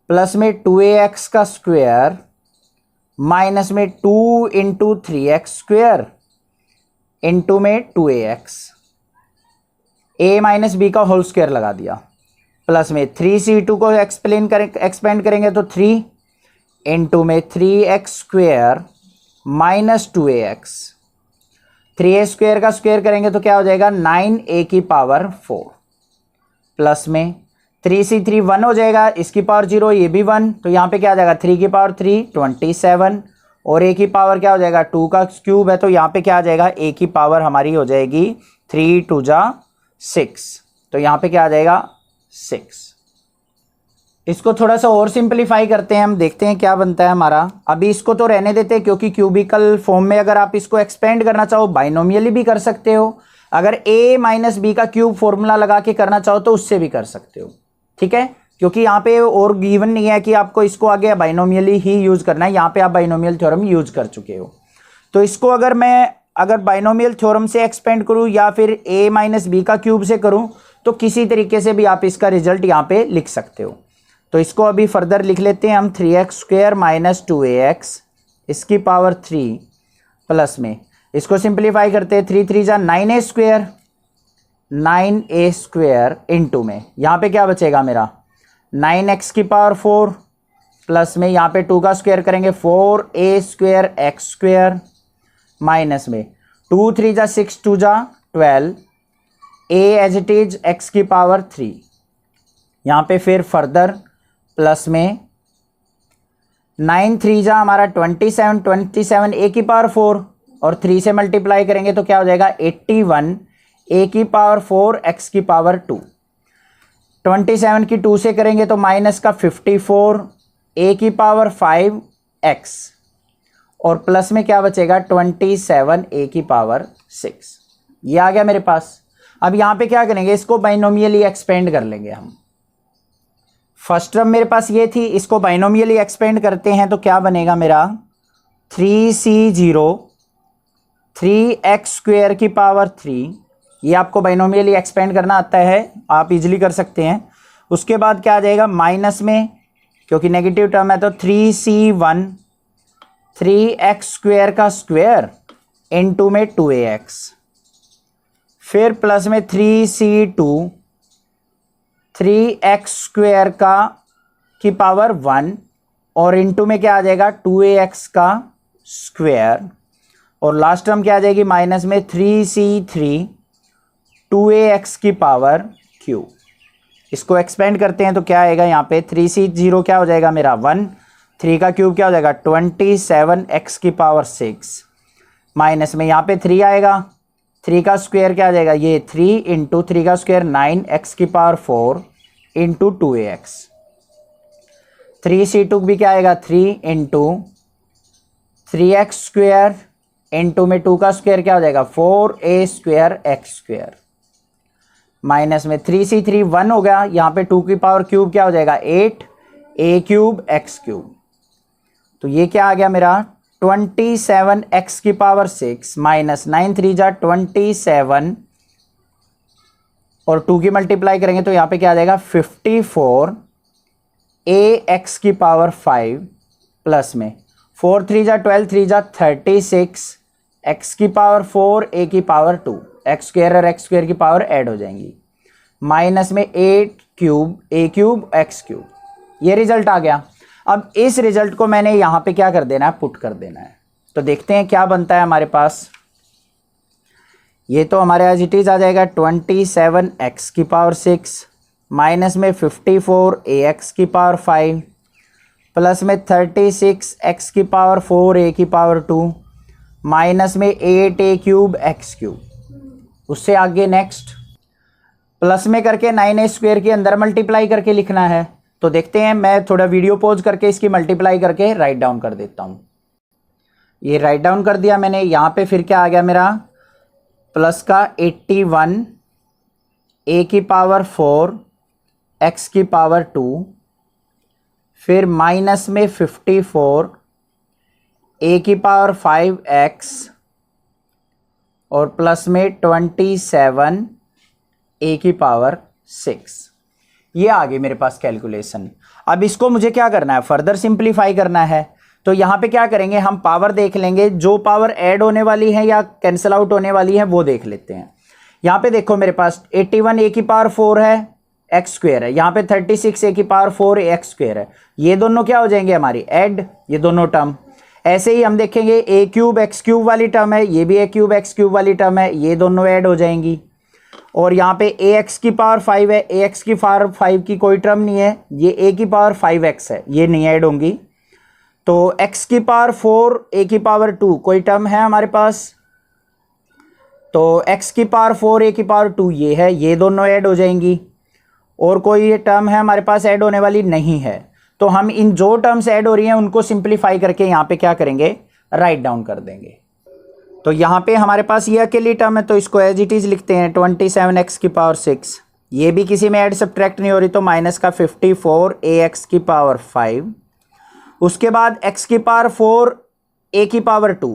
प्लस में 2ax का स्क्वायर माइनस में 2 इंटू 3x² इंटू में 2ax, a माइनस बी का होल स्क्वायर लगा दिया, प्लस में 3c2 को एक्सपेंड करेंगे तो 3 इंटू में 3x² माइनस 2ax, 3a² का स्क्वायर करेंगे तो क्या हो जाएगा 9a की पावर 4 प्लस में 3c3 1 हो जाएगा, इसकी पावर 0 ये भी 1, तो यहाँ पे क्या आ जाएगा 3 की पावर 3 27 और a की पावर क्या हो जाएगा 2 का क्यूब है, तो यहाँ पे क्या आ जाएगा a की पावर हमारी हो जाएगी 3 2 जा 6, तो यहाँ पे क्या आ जाएगा 6। इसको थोड़ा सा और सिंपलीफाई करते हैं, हम देखते हैं क्या बनता है हमारा। अभी इसको तो रहने देते हैं क्योंकि क्यूबिकल फॉर्म में अगर आप इसको एक्सपेंड करना चाहो बाइनोमियली भी कर सकते हो, अगर a माइनस बी का क्यूब फॉर्मूला लगा के करना चाहो तो उससे भी कर सकते हो। ठीक है, क्योंकि यहाँ पे और गिवन नहीं है कि आपको इसको आगे बाइनोमियली ही यूज करना है, यहाँ पे आप बाइनोमियल थ्योरम यूज कर चुके हो। तो इसको अगर बाइनोमियल थ्योरम से एक्सपेंड करूँ या फिर a माइनस बी का क्यूब से करूँ तो किसी तरीके से भी आप इसका रिजल्ट यहाँ पे लिख सकते हो। तो इसको अभी फर्दर लिख लेते हैं हम 3x² माइनस 2ax इसकी पावर 3 प्लस में इसको सिंप्लीफाई करते हैं 3 3 जा 9a² 9a² इंटू में यहाँ पे क्या बचेगा मेरा 9x की पावर 4 प्लस में यहाँ पे 2 का स्क्वायर करेंगे 4a² x² माइनस में 2 3 जा 6 2 जा 12 a as it is x की पावर 3, यहाँ पे फिर फर्दर प्लस में 9 3 जा हमारा 27 a की पावर 4 और 3 से मल्टीप्लाई करेंगे तो क्या हो जाएगा 81 a की पावर 4 x की पावर 2, 27 की 2 से करेंगे तो माइनस का 54 a की पावर 5 x और प्लस में क्या बचेगा 27 a की पावर 6। ये आ गया मेरे पास। अब यहाँ पे क्या करेंगे इसको बाइनोमियली एक्सपेंड कर लेंगे हम। फर्स्ट टर्म मेरे पास ये थी, इसको बाइनोमियली एक्सपेंड करते हैं तो क्या बनेगा मेरा 3c0 3x² की पावर 3, ये आपको बाइनोमियली एक्सपेंड करना आता है, आप इजीली कर सकते हैं। उसके बाद क्या आ जाएगा माइनस में, क्योंकि नेगेटिव टर्म है तो 3c1 3x² का स्क्वायर इनटू में 2ax, फिर प्लस में 3c2 3x² का की पावर 1 और इनटू में क्या आ जाएगा 2ax का स्क्वायर और लास्ट टर्म क्या आ जाएगी माइनस में 3c3 2ax की पावर क्यूब। इसको एक्सपेंड करते हैं तो क्या आएगा यहाँ पे 3c0 क्या हो जाएगा मेरा 1, 3 का क्यूब क्या हो जाएगा 27x की पावर 6 माइनस में यहाँ पे 3 आएगा, 3 का स्क्वायर क्या आ जाएगा ये 3 इंटू 3 का स्क्वायर 9x की पावर 4 इंटू 2ax, 3c2 भी क्या आएगा 3 इंटू 3x² इंटू में 2 का स्क्वायर क्या हो जाएगा 4a² x² माइनस में 3c3 1 हो गया, यहाँ पे 2 की पावर क्यूब क्या हो जाएगा 8a³ x³। तो ये क्या आ गया मेरा 27x की पावर 6 माइनस 9 3 जा 27 और 2 की मल्टीप्लाई करेंगे तो यहाँ पे क्या आ जाएगा 54 ax की पावर 5 प्लस में 4 3 जा 12, 3 जा 36, एक्स की पावर 4 ए की पावर 2, एक्स स्क्वायर और एक्स स्क्वायर की पावर ऐड हो जाएंगी, माइनस में 8 क्यूब ए क्यूब एक्स क्यूब। ये रिजल्ट आ गया। अब इस रिजल्ट को मैंने यहाँ पे क्या कर देना है, पुट कर देना है। तो देखते हैं क्या बनता है हमारे पास। ये तो हमारे एज इट इज आ जाएगा 27 एक्स की पावर 6 माइनस में 54 ए एक्स की पावर 5 प्लस में 36 एक्स की पावर 4 ए की पावर 2 माइनस में 8 ए क्यूब एक्स क्यूब। उससे आगे नेक्स्ट प्लस में करके 9 ए स्क्वायर के अंदर मल्टीप्लाई करके लिखना है। तो देखते हैं, मैं थोड़ा वीडियो पॉज करके इसकी मल्टीप्लाई करके राइट डाउन कर देता हूँ। ये राइट डाउन कर दिया मैंने। यहाँ पे फिर क्या आ गया मेरा, प्लस का 81 ए की पावर 4 एक्स की पावर 2 फिर माइनस में 54 ए की पावर 5 एक्स और प्लस में 27 ए की पावर 6। ये आ गई मेरे पास कैलकुलेशन। अब इसको मुझे क्या करना है, फर्दर सिंप्लीफाई करना है। तो यहाँ पे क्या करेंगे, हम पावर देख लेंगे, जो पावर ऐड होने वाली है या कैंसिल आउट होने वाली है वो देख लेते हैं। यहाँ पे देखो मेरे पास 81 ए की पावर 4 है, एक्स स्क्वायर है, यहाँ पे 36 ए की पावर 4 एक्स स्क्वायर है। ये दोनों क्या हो जाएंगे हमारी, ऐड, ये दोनों टर्म। ऐसे ही हम देखेंगे ए क्यूब एक्स क्यूब वाली टर्म है, ये भी ए क्यूब एक्स क्यूब वाली टर्म है, ये दोनों ऐड हो जाएंगी। और यहाँ पे ए एक्स की पावर 5 है, ए एक्स की पावर 5 की कोई टर्म नहीं है, ये ए की पावर 5 एक्स है, ये नहीं ऐड होंगी। तो x की पावर 4 a की पावर 2 कोई टर्म है हमारे पास, तो x की पावर 4 a की पावर 2 ये है, ये दोनों ऐड हो जाएंगी। और कोई ये टर्म है हमारे पास ऐड होने वाली नहीं है। तो हम इन जो टर्म्स ऐड हो रही हैं उनको सिंप्लीफाई करके यहाँ पे क्या करेंगे, राइट डाउन कर देंगे। तो यहाँ पे हमारे पास ये अकेली टर्म है तो इसको एज इट इज लिखते हैं 27 एक्स की पावर 6, ये भी किसी में ऐड सब्ट्रैक्ट नहीं हो रही तो माइनस का 54 ए एक्स की पावर 5, उसके बाद x की पावर 4 a की पावर 2,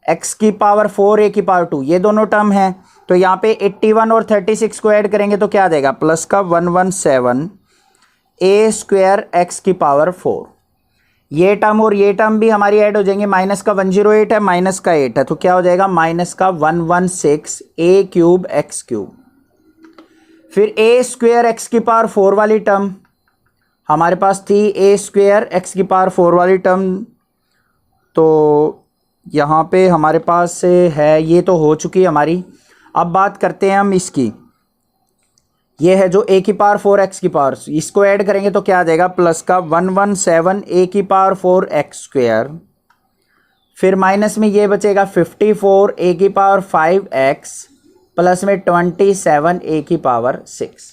x की पावर 4 a की पावर 2, ये दोनों टर्म हैं। तो यहाँ पे 81 और 36 को ऐड करेंगे तो क्या आ जाएगा, प्लस का 117 a स्क्वायर x की पावर 4। ये टर्म और ये टर्म भी हमारी ऐड हो जाएंगे, माइनस का 108 है, माइनस का 8 है, तो क्या हो जाएगा, माइनस का 116 a क्यूब x क्यूब। फिर a स्क्वायर x की पावर 4 वाली टर्म हमारे पास थी, ए स्क्वायर एक्स की पावर 4 वाली टर्म, तो यहाँ पे हमारे पास है, ये तो हो चुकी हमारी। अब बात करते हैं हम इसकी, ये है जो ए की पावर 4 एक्स की पावर, इसको ऐड करेंगे तो क्या आ जाएगा, प्लस का 117 ए की पावर 4 एक्स स्क्वायर, फिर माइनस में ये बचेगा 54 ए की पावर 5 एक्स प्लस में 27 ए की पावर 6।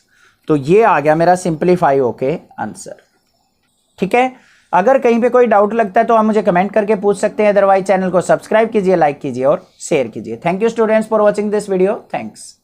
तो ये आ गया मेरा सिंप्लीफाई होके आंसर। ठीक है, अगर कहीं पे कोई डाउट लगता है तो आप मुझे कमेंट करके पूछ सकते हैं, अदरवाइज चैनल को सब्सक्राइब कीजिए, लाइक कीजिए और शेयर कीजिए। Thank you students for watching this video. Thanks.